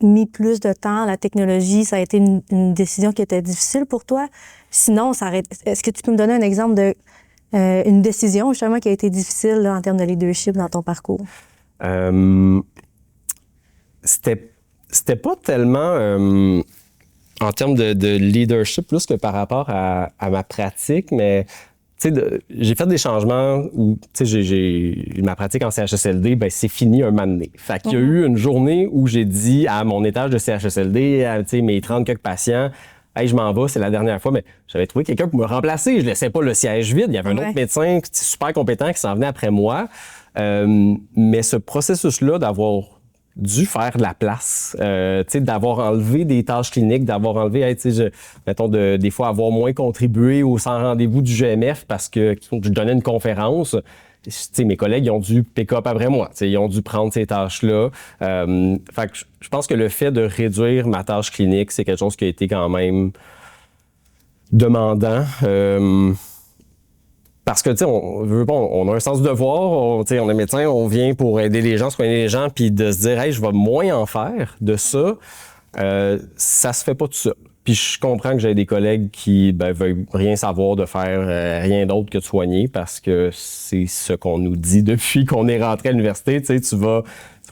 mis plus de temps à la technologie, ça a été une décision qui était difficile pour toi? Sinon, est-ce que tu peux me donner un exemple de une décision justement qui a été difficile là, en termes de leadership dans ton parcours? C'était pas tellement en termes de leadership plus que par rapport à ma pratique, mais j'ai fait des changements où ma pratique en CHSLD, ben c'est fini un moment donné. Fait qu'il y a eu une journée où j'ai dit à mon étage de CHSLD, à mes 30 quelques patients, hey, je m'en vais, c'est la dernière fois, mais j'avais trouvé quelqu'un pour me remplacer. Je laissais pas le siège vide. Il y avait un autre médecin super compétent qui s'en venait après moi. Mais ce processus-là d'avoir dû faire de la place, d'avoir enlevé des tâches cliniques, d'avoir enlevé, mettons, des fois avoir moins contribué au sans rendez-vous du GMF parce que je donnais une conférence. Mes collègues ils ont dû pick up après moi. Ils ont dû prendre ces tâches-là. Fait que je pense que le fait de réduire ma tâche clinique, c'est quelque chose qui a été quand même demandant. Parce que, on a un sens du devoir, on est médecin, on vient pour aider les gens, soigner les gens, puis de se dire, hey, je vais moins en faire de ça, ça se fait pas tout ça. Puis je comprends que j'ai des collègues qui veulent rien savoir de faire rien d'autre que de soigner parce que c'est ce qu'on nous dit depuis qu'on est rentré à l'université. Tu vas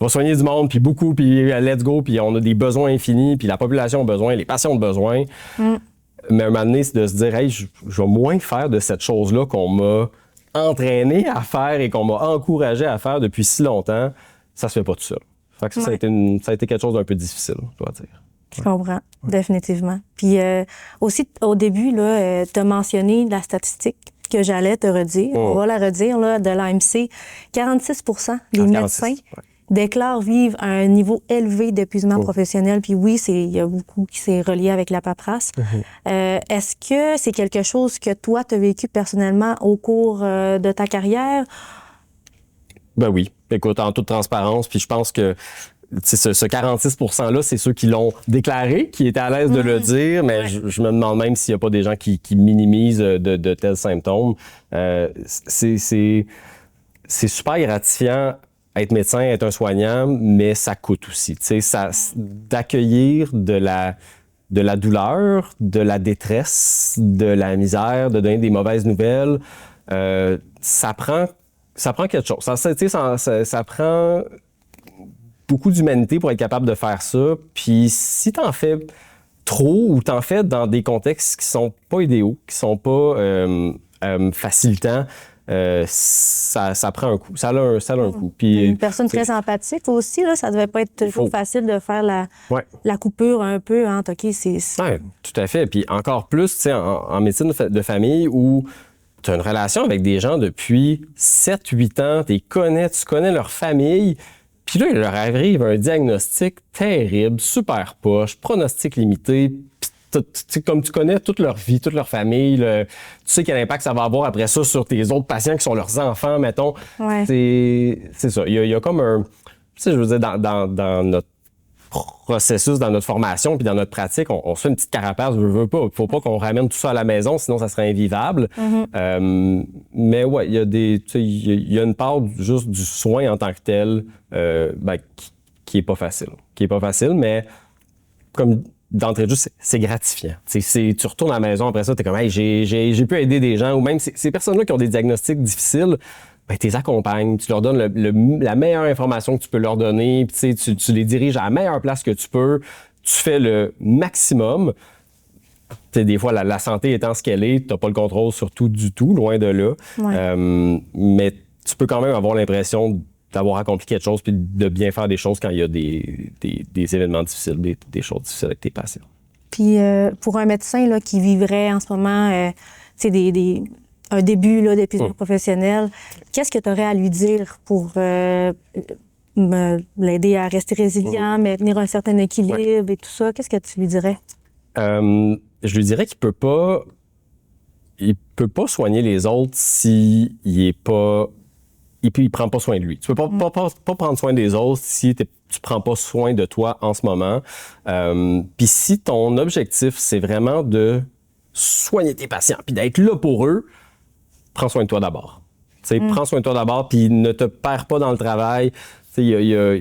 soigner du monde, puis beaucoup, puis let's go, puis on a des besoins infinis, puis la population a besoin, les patients ont besoin. Mais un moment donné, c'est de se dire, hey, je vais moins faire de cette chose-là qu'on m'a entraîné à faire et qu'on m'a encouragé à faire depuis si longtemps. Ça se fait pas tout seul. Fait que ça a été quelque chose d'un peu difficile, je dois dire. Je comprends, définitivement. Puis aussi, au début, tu as mentionné la statistique que j'allais te redire. On va la redire, là, de l'AMC. 46 des médecins déclarent vivre à un niveau élevé d'épuisement professionnel. Puis oui, il y a beaucoup qui s'est relié avec la paperasse. Est-ce que c'est quelque chose que toi, tu as vécu personnellement au cours de ta carrière? Ben oui. Écoute, en toute transparence, puis je pense que ce 46 %-là, c'est ceux qui l'ont déclaré, qui étaient à l'aise de le dire, mais je me demande même s'il n'y a pas des gens qui minimisent de tels symptômes. C'est super gratifiant être médecin, être un soignant, mais ça coûte aussi. D'accueillir de la douleur, de la détresse, de la misère, de donner des mauvaises nouvelles, ça prend quelque chose. Ça prend beaucoup d'humanité pour être capable de faire ça. Puis si t'en fais trop ou t'en fais dans des contextes qui sont pas idéaux, qui sont pas facilitants, ça prend un coup. Ça a un coup. Puis, une personne très empathique aussi, là, ça devait pas être toujours facile de faire la coupure un peu entre OK, c'est... Ouais, tout à fait. Puis encore plus, tu sais, en médecine de famille où tu as une relation avec des gens depuis 7-8 ans, tu connais leur famille. Puis là, il leur arrive un diagnostic terrible, super poche, pronostic limité. Comme tu connais toute leur vie, toute leur famille, tu sais quel impact ça va avoir après ça sur tes autres patients qui sont leurs enfants, mettons. C'est ça. Il y a comme un... Tu sais, je veux dire, dans notre processus dans notre formation puis dans notre pratique, on se fait une petite carapace, veut pas. Il faut pas qu'on ramène tout ça à la maison, sinon ça serait invivable. Mais ouais, il y a une part juste du soin en tant que tel qui est pas facile. Qui est pas facile, mais comme d'entrée de jeu, c'est gratifiant. Tu retournes à la maison après ça, t'es comme hey, j'ai pu aider des gens, ou même ces personnes-là qui ont des diagnostics difficiles, ben, tu les accompagnes, tu leur donnes la meilleure information que tu peux leur donner, puis tu les diriges à la meilleure place que tu peux, tu fais le maximum. T'sais, des fois, la santé étant ce qu'elle est, tu n'as pas le contrôle sur tout du tout, loin de là. Ouais. Mais tu peux quand même avoir l'impression d'avoir accompli quelque chose puis de bien faire des choses quand il y a des événements difficiles, des choses difficiles avec tes patients. Puis pour un médecin là, qui vivrait en ce moment un début là, d'épuisement professionnel, qu'est-ce que tu aurais à lui dire pour l'aider à rester résilient, maintenir un certain équilibre et tout ça? Qu'est-ce que tu lui dirais? Je lui dirais qu'il peut pas soigner les autres s'il est pas... Il prend pas soin de lui. Tu peux pas prendre soin des autres si tu prends pas soin de toi en ce moment. Puis si ton objectif, c'est vraiment de soigner tes patients puis d'être là pour eux, prends soin de toi d'abord. Prends soin de toi d'abord puis ne te perds pas dans le travail. Il y a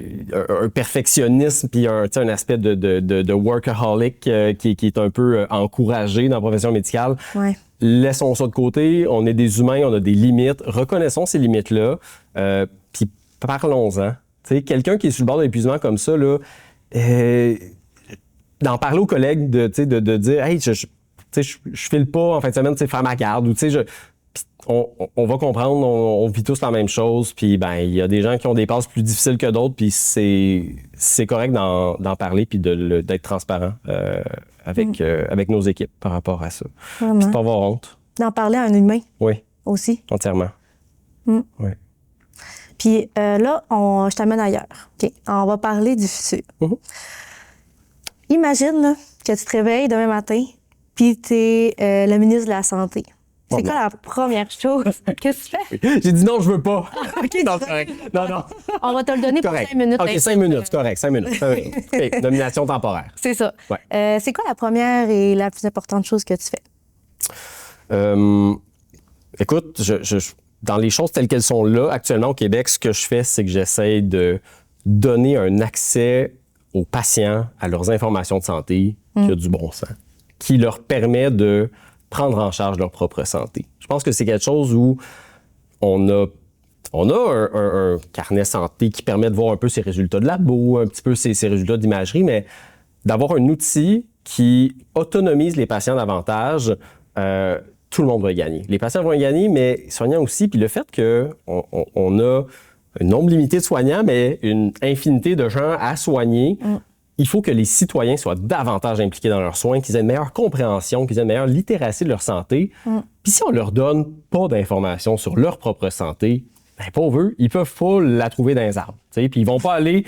un perfectionnisme puis un aspect de workaholic qui est un peu encouragé dans la profession médicale. Ouais. Laissons ça de côté. On est des humains, on a des limites. Reconnaissons ces limites-là, puis parlons-en. Quelqu'un qui est sur le bord de l'épuisement comme ça, là, d'en parler aux collègues, de dire « Hey, je file pas en fin de semaine, faire ma garde » ou on va comprendre, on vit tous la même chose, puis ben il y a des gens qui ont des passes plus difficiles que d'autres, puis c'est correct d'en parler puis d'être transparent avec nos équipes par rapport à ça. Vraiment. Puis de pas avoir honte. D'en parler à un humain. Oui. Aussi. Entièrement. Oui. Puis là, je t'amène ailleurs. OK. On va parler du futur. Imagine là, que tu te réveilles demain matin, puis tu es le ministre de la Santé. C'est quoi la première chose que tu fais? J'ai dit non, je veux pas. OK, non, correct. Non. On va te le donner correct. pour 5 minutes. OK, 5 minutes, correct, 5 minutes. Okay. Nomination temporaire. C'est ça. Ouais. C'est quoi la première et la plus importante chose que tu fais? Écoute, dans les choses telles qu'elles sont là, actuellement au Québec, ce que je fais, c'est que j'essaie de donner un accès aux patients à leurs informations de santé qui a du bon sens, qui leur permet de prendre en charge leur propre santé. Je pense que c'est quelque chose où on a un carnet santé qui permet de voir un peu ses résultats de labo, un petit peu ses résultats d'imagerie, mais d'avoir un outil qui autonomise les patients davantage, tout le monde va y gagner. Les patients vont y gagner, mais les soignants aussi. Puis le fait qu'on a un nombre limité de soignants, mais une infinité de gens à soigner, il faut que les citoyens soient davantage impliqués dans leurs soins, qu'ils aient une meilleure compréhension, qu'ils aient une meilleure littératie de leur santé. Puis si on leur donne pas d'informations sur leur propre santé, ben pauvres eux, ils peuvent pas la trouver dans les arbres. Puis ils vont pas aller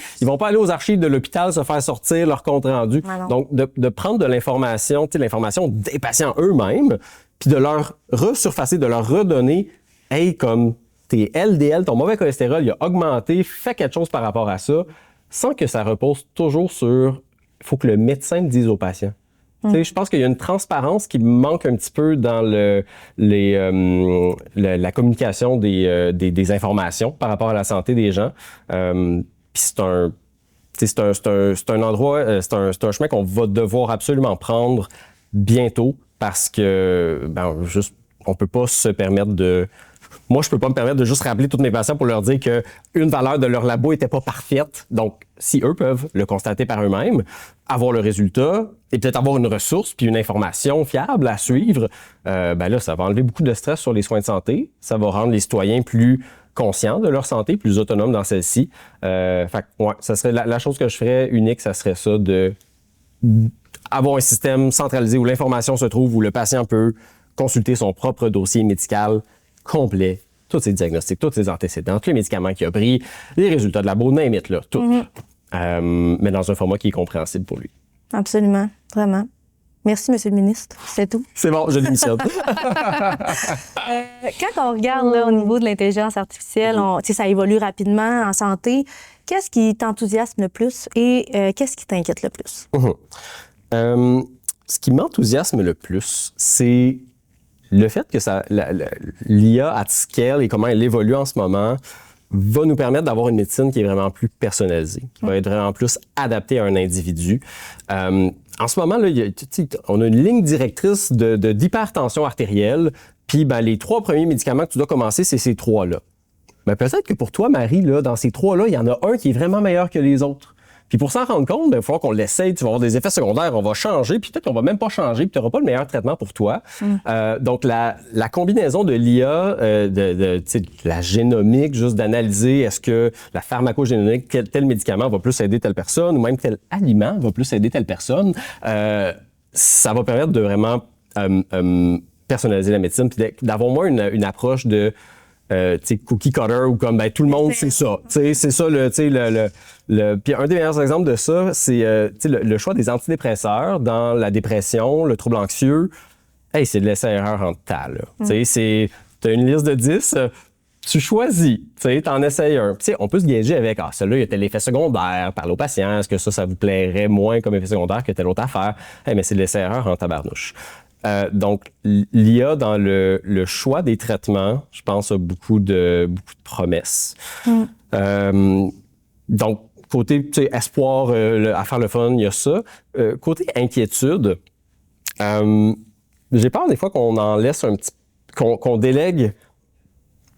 aux archives de l'hôpital se faire sortir leur compte rendu. Donc de prendre de l'information, l'information des patients eux-mêmes, puis de leur resurfacer, de leur redonner, hey, comme tes LDL, ton mauvais cholestérol, il a augmenté, fais quelque chose par rapport à ça, sans que ça repose toujours sur, il faut que le médecin le dise aux patients. Je pense qu'il y a une transparence qui manque un petit peu dans la communication des informations par rapport à la santé des gens. Puis c'est un endroit, c'est un chemin qu'on va devoir absolument prendre bientôt parce que on peut pas se permettre de... Moi, je peux pas me permettre de juste rappeler tous mes patients pour leur dire qu'une valeur de leur labo était pas parfaite. Donc, si eux peuvent le constater par eux-mêmes, avoir le résultat et peut-être avoir une ressource puis une information fiable à suivre, là, ça va enlever beaucoup de stress sur les soins de santé. Ça va rendre les citoyens plus conscients de leur santé, plus autonomes dans celle-ci. Ça serait la chose que je ferais unique, ça serait ça de avoir un système centralisé où l'information se trouve, où le patient peut consulter son propre dossier médical complet, tous ses diagnostics, tous ses antécédents, tous les médicaments qu'il a pris, les résultats de labo, name it, là, tout. Mais dans un format qui est compréhensible pour lui. Absolument, vraiment. Merci, Monsieur le ministre. C'est tout. C'est bon, je démissionne. Quand on regarde là, au niveau de l'intelligence artificielle, ça évolue rapidement en santé. Qu'est-ce qui t'enthousiasme le plus et qu'est-ce qui t'inquiète le plus? Ce qui m'enthousiasme le plus, c'est le fait que l'IA at scale et comment elle évolue en ce moment va nous permettre d'avoir une médecine qui est vraiment plus personnalisée, qui va être vraiment plus adaptée à un individu. En ce moment, là, on a une ligne directrice d'hypertension artérielle, puis les 3 premiers médicaments que tu dois commencer, c'est ces 3-là. Mais peut-être que pour toi, Marie, là, dans ces 3-là, il y en a un qui est vraiment meilleur que les autres. Puis pour s'en rendre compte, il va falloir qu'on l'essaye, tu vas avoir des effets secondaires, on va changer, puis peut-être qu'on va même pas changer, puis tu n'auras pas le meilleur traitement pour toi. Donc la combinaison de l'IA, de la génomique, juste d'analyser est-ce que la pharmacogénomique, tel médicament va plus aider telle personne, ou même tel aliment va plus aider telle personne, ça va permettre de vraiment personnaliser la médecine, puis d'avoir moins une approche de cookie cutter ou comme tout le monde c'est ça. C'est ça puis un des meilleurs exemples de ça, c'est le choix des antidépresseurs dans la dépression, le trouble anxieux. Hey, c'est de l'essai-erreur en tas, là. T'as une liste de 10, tu choisis, t'en essayes un. Puis, on peut se gager avec celui-là, il y a tel effet secondaire, parle au patient, est-ce que ça vous plairait moins comme effet secondaire que telle autre affaire? Hey, mais c'est de l'essai-erreur en tabarnouche. Donc, l'IA dans le choix des traitements, je pense, a beaucoup de promesses. Donc, côté espoir, à faire le fun, il y a ça. Côté inquiétude, j'ai peur des fois qu'on en laisse qu'on délègue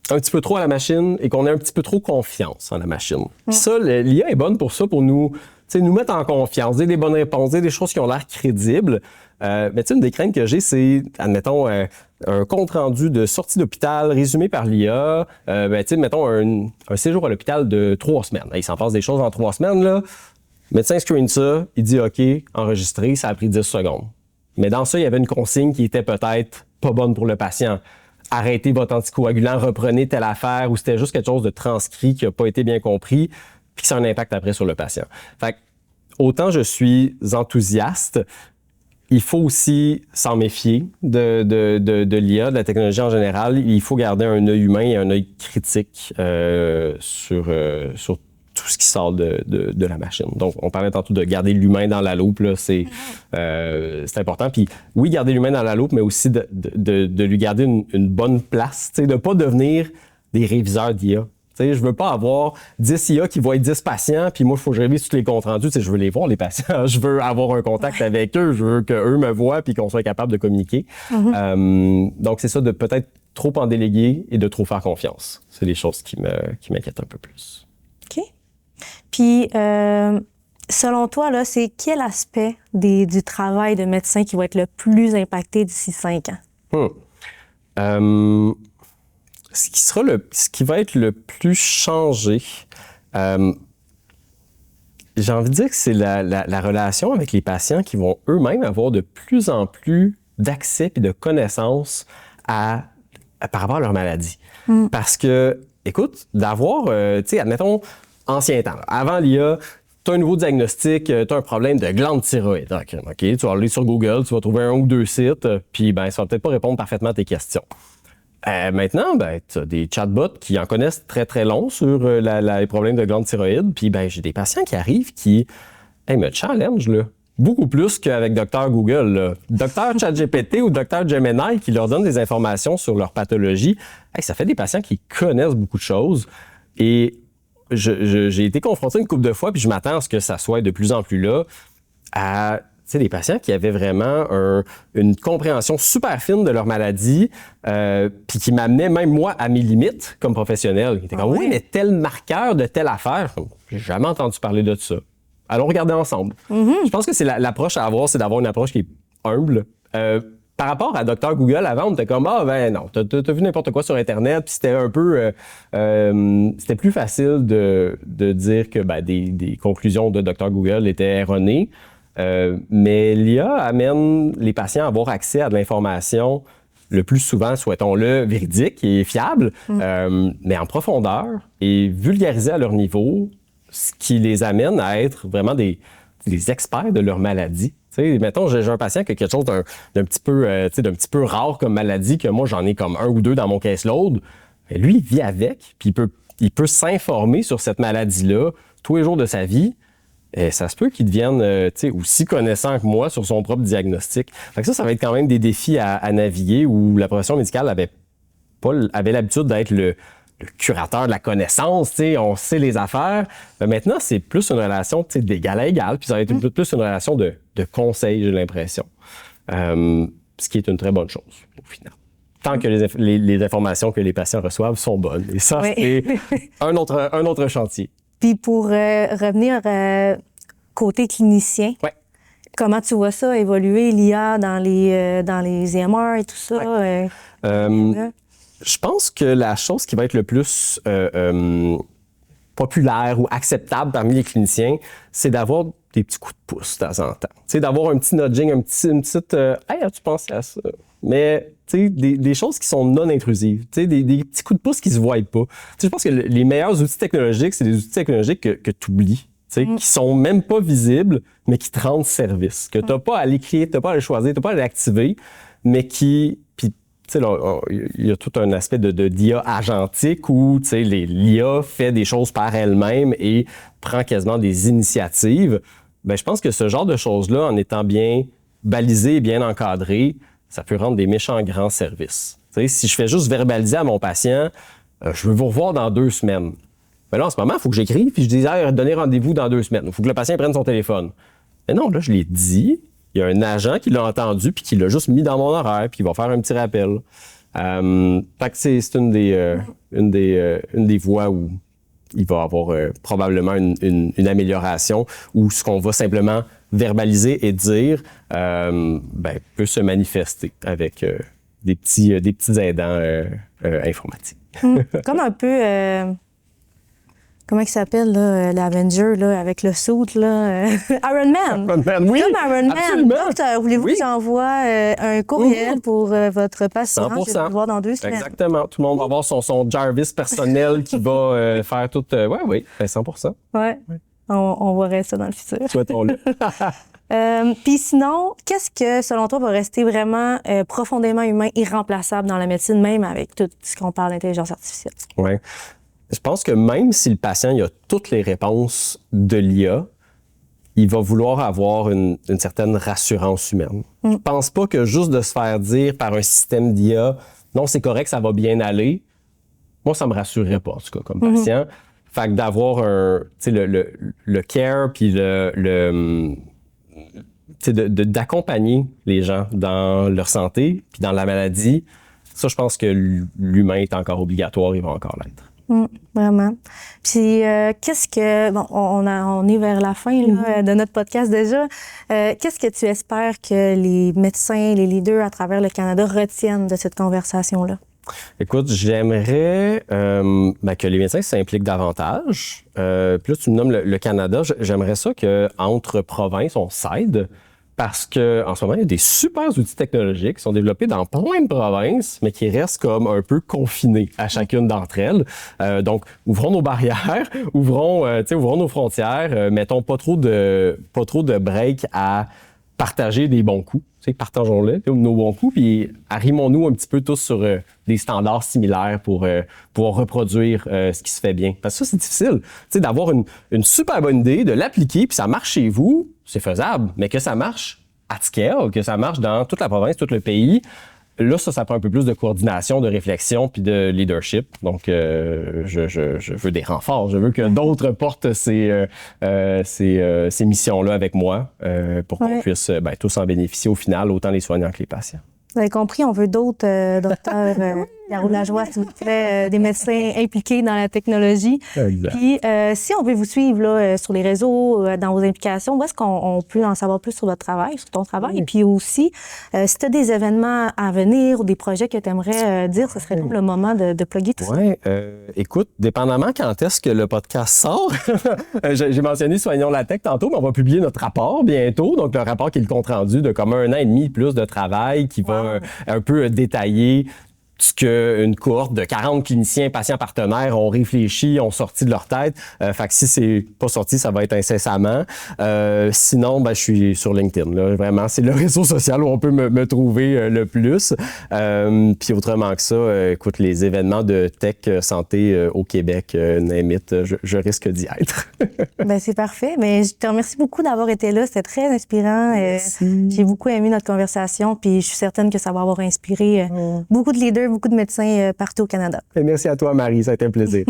un petit peu trop à la machine et qu'on ait un petit peu trop confiance en la machine. Puis ça, l'IA est bonne pour ça, pour nous mettre en confiance, dire des bonnes réponses, dire des choses qui ont l'air crédibles. Mais une des craintes que j'ai, c'est, admettons, un compte-rendu de sortie d'hôpital résumé par l'IA. Mettons un séjour à l'hôpital de 3 semaines. Il s'en passe des choses en 3 semaines, là. Le médecin screen ça, il dit OK, enregistré, ça a pris 10 secondes. Mais dans ça, il y avait une consigne qui était peut-être pas bonne pour le patient. Arrêtez votre anticoagulant, reprenez telle affaire, ou c'était juste quelque chose de transcrit qui n'a pas été bien compris, puis que ça a un impact après sur le patient. Fait que, autant je suis enthousiaste, il faut aussi s'en méfier de l'IA, de la technologie en général. Il faut garder un œil humain et un œil critique sur tout ce qui sort de la machine. Donc, on parlait tantôt de garder l'humain dans la loupe, là, c'est important. Puis oui, garder l'humain dans la loupe, mais aussi de lui garder une bonne place, de ne pas devenir des réviseurs d'IA. Je veux pas avoir 10 IA qui voient 10 patients, puis moi, il faut que je révise tous les comptes rendus. Je veux les voir, les patients. Je veux avoir un contact avec eux. Je veux qu'eux me voient, puis qu'on soit capable de communiquer. Donc, c'est ça, de peut-être trop en déléguer et de trop faire confiance. C'est les choses qui m'inquiètent un peu plus. OK. Puis, selon toi, là, c'est quel aspect du travail de médecin qui va être le plus impacté d'ici 5 ans? Ce qui va être le plus changé, j'ai envie de dire que c'est la relation avec les patients qui vont eux-mêmes avoir de plus en plus d'accès et de connaissances par rapport à leur maladie. Parce que, écoute, d'avoir, admettons, ancien temps, avant l'IA, tu as un nouveau diagnostic, tu as un problème de glande thyroïde. OK, tu vas aller sur Google, tu vas trouver 1 ou 2 sites, puis ça va peut-être pas répondre parfaitement à tes questions. Maintenant, tu as des chatbots qui en connaissent très, très long sur les problèmes de glande thyroïde. Puis, j'ai des patients qui arrivent qui me challenge, là. Beaucoup plus qu'avec Dr Google, là. Dr ChatGPT ou Dr Gemini qui leur donne des informations sur leur pathologie. Ça fait des patients qui connaissent beaucoup de choses. Et j'ai été confronté une couple de fois, puis je m'attends à ce que ça soit de plus en plus là, à des patients qui avaient vraiment une compréhension super fine de leur maladie, puis qui m'amenaient même moi à mes limites comme professionnel. Ils étaient comme, oui, mais tel marqueur de telle affaire, j'ai jamais entendu parler de ça. Allons regarder ensemble. Je pense que c'est l'approche à avoir, c'est d'avoir une approche qui est humble. Par rapport à Dr Google, avant, on était comme, non, t'as vu n'importe quoi sur Internet, puis c'était un peu, c'était plus facile de dire que des conclusions de Dr Google étaient erronées. Mais l'IA amène les patients à avoir accès à de l'information le plus souvent, souhaitons-le, véridique et fiable, mais en profondeur et vulgarisée à leur niveau, ce qui les amène à être vraiment des experts de leur maladie. T'sais, mettons, j'ai un patient qui a quelque chose d'un petit peu rare comme maladie, que moi, j'en ai comme 1 ou 2 dans mon caseload. Mais lui, il vit avec, puis il peut s'informer sur cette maladie-là tous les jours de sa vie. Et ça se peut qu'il devienne aussi connaissant que moi sur son propre diagnostic. Fait que ça va être quand même des défis à naviguer où la profession médicale avait l'habitude d'être le curateur de la connaissance, on sait les affaires. Mais maintenant, c'est plus une relation d'égal à égal, puis ça va être plus une relation de conseil, j'ai l'impression. Ce qui est une très bonne chose, au final. Tant que les informations que les patients reçoivent sont bonnes. Et ça, c'est un autre chantier. Puis pour revenir côté clinicien, comment tu vois ça évoluer, l'IA dans les EMR et tout ça? Je pense que la chose qui va être le plus populaire ou acceptable parmi les cliniciens, c'est d'avoir des petits coups de pouce de temps en temps. D'avoir un petit nudging, une petite « Hey, as-tu pensé à ça? » Mais des choses qui sont non intrusives, des petits coups de pouce qui se voient pas. Je pense que les meilleurs outils technologiques, c'est des outils technologiques que tu oublies, qui sont même pas visibles, mais qui te rendent service, que tu n'as pas à l'écrire, tu n'as pas à les choisir, tu n'as pas à les activer, mais qui... il y a tout un aspect d'IA agentique où l'IA fait des choses par elle-même et prend quasiment des initiatives. Ben, je pense que ce genre de choses-là, en étant bien balisé et bien encadré, ça peut rendre des méchants grands services. Si je fais juste verbaliser à mon patient, je veux vous revoir dans 2 semaines. Ben là, en ce moment, il faut que j'écrive puis je dise donner rendez-vous dans 2 semaines. Il faut que le patient prenne son téléphone. Mais non, là, je l'ai dit. Il y a un agent qui l'a entendu puis qui l'a juste mis dans mon horaire puis il va faire un petit rappel. Fait que c'est une des voies où il va y avoir probablement une amélioration où ce qu'on va simplement verbaliser et dire peut se manifester avec des petits aidants informatiques. Comme un peu... Comment il s'appelle, là, l'Avenger, là, avec le suit, là? Iron Man. Iron Man, oui. Comme Iron Man. Absolument. Donc, voulez-vous que j'envoie un courriel pour votre patient? 100%. Je vais le voir dans 2 semaines. Exactement. Tout le monde va avoir son Jarvis personnel qui va faire tout... oui, 100%. Oui. On verrait ça dans le futur. Souhaitons-le. Puis sinon, qu'est-ce que, selon toi, va rester vraiment profondément humain, irremplaçable dans la médecine, même avec tout ce qu'on parle d'intelligence artificielle? Oui. Je pense que même si le patient il a toutes les réponses de l'IA, il va vouloir avoir une certaine rassurance humaine. Je pense pas que juste de se faire dire par un système d'IA « Non, c'est correct, ça va bien aller », moi, ça me rassurerait pas, en tout cas, comme patient. Fait que d'avoir le care puis d'accompagner les gens dans leur santé puis dans la maladie, ça, je pense que l'humain est encore obligatoire, il va encore l'être. Vraiment. Puis, qu'est-ce que... Bon, on est vers la fin là, de notre podcast déjà. Qu'est-ce que tu espères que les médecins, les leaders à travers le Canada retiennent de cette conversation-là? Écoute, j'aimerais que les médecins s'impliquent davantage. Puis là, tu me nommes le Canada. J'aimerais ça qu'entre provinces, on s'aide. Parce qu'en ce moment, il y a des super outils technologiques qui sont développés dans plein de provinces, mais qui restent comme un peu confinés à chacune d'entre elles. Donc, ouvrons nos barrières, ouvrons nos frontières, mettons pas trop de break à partager des bons coups. Partageons-les, nos bons coups, puis arrimons-nous un petit peu tous sur des standards similaires pour pouvoir reproduire ce qui se fait bien. Parce que ça, c'est difficile. D'avoir une super bonne idée, de l'appliquer, puis ça marche chez vous, c'est faisable. Mais que ça marche at scale, que ça marche dans toute la province, tout le pays, là, ça prend un peu plus de coordination, de réflexion, puis de leadership. Donc, je veux des renforts. Je veux que d'autres portent ces missions-là avec moi pour qu'on puisse tous en bénéficier au final, autant les soignants que les patients. Vous avez compris, on veut d'autres docteurs, Pierre Lajoie, s'il vous plaît, des médecins impliqués dans la technologie. Exact. Puis, si on veut vous suivre là, sur les réseaux, dans vos implications, où est-ce qu'on peut en savoir plus sur votre travail, sur ton travail? Et puis aussi, si tu as des événements à venir ou des projets que tu aimerais dire, ce serait comme le moment de plugger tout ça. Oui, écoute, dépendamment quand est-ce que le podcast sort, j'ai mentionné Soignons la tech tantôt, mais on va publier notre rapport bientôt. Donc, le rapport qui est le compte-rendu de comme 1 an et demi plus de travail qui va un peu détailler ce qu'une cohorte de 40 cliniciens, patients partenaires ont réfléchi, ont sorti de leur tête. Fait que si c'est pas sorti, ça va être incessamment. Sinon, je suis sur LinkedIn. Là. Vraiment, c'est le réseau social où on peut me trouver le plus. Puis autrement que ça, écoute, les événements de tech santé au Québec, name it, je risque d'y être. C'est parfait. Mais je te remercie beaucoup d'avoir été là. C'était très inspirant. J'ai beaucoup aimé notre conversation. Puis je suis certaine que ça va avoir inspiré beaucoup de leaders, beaucoup de médecins partout au Canada. Et merci à toi, Marie. Ça a été un plaisir.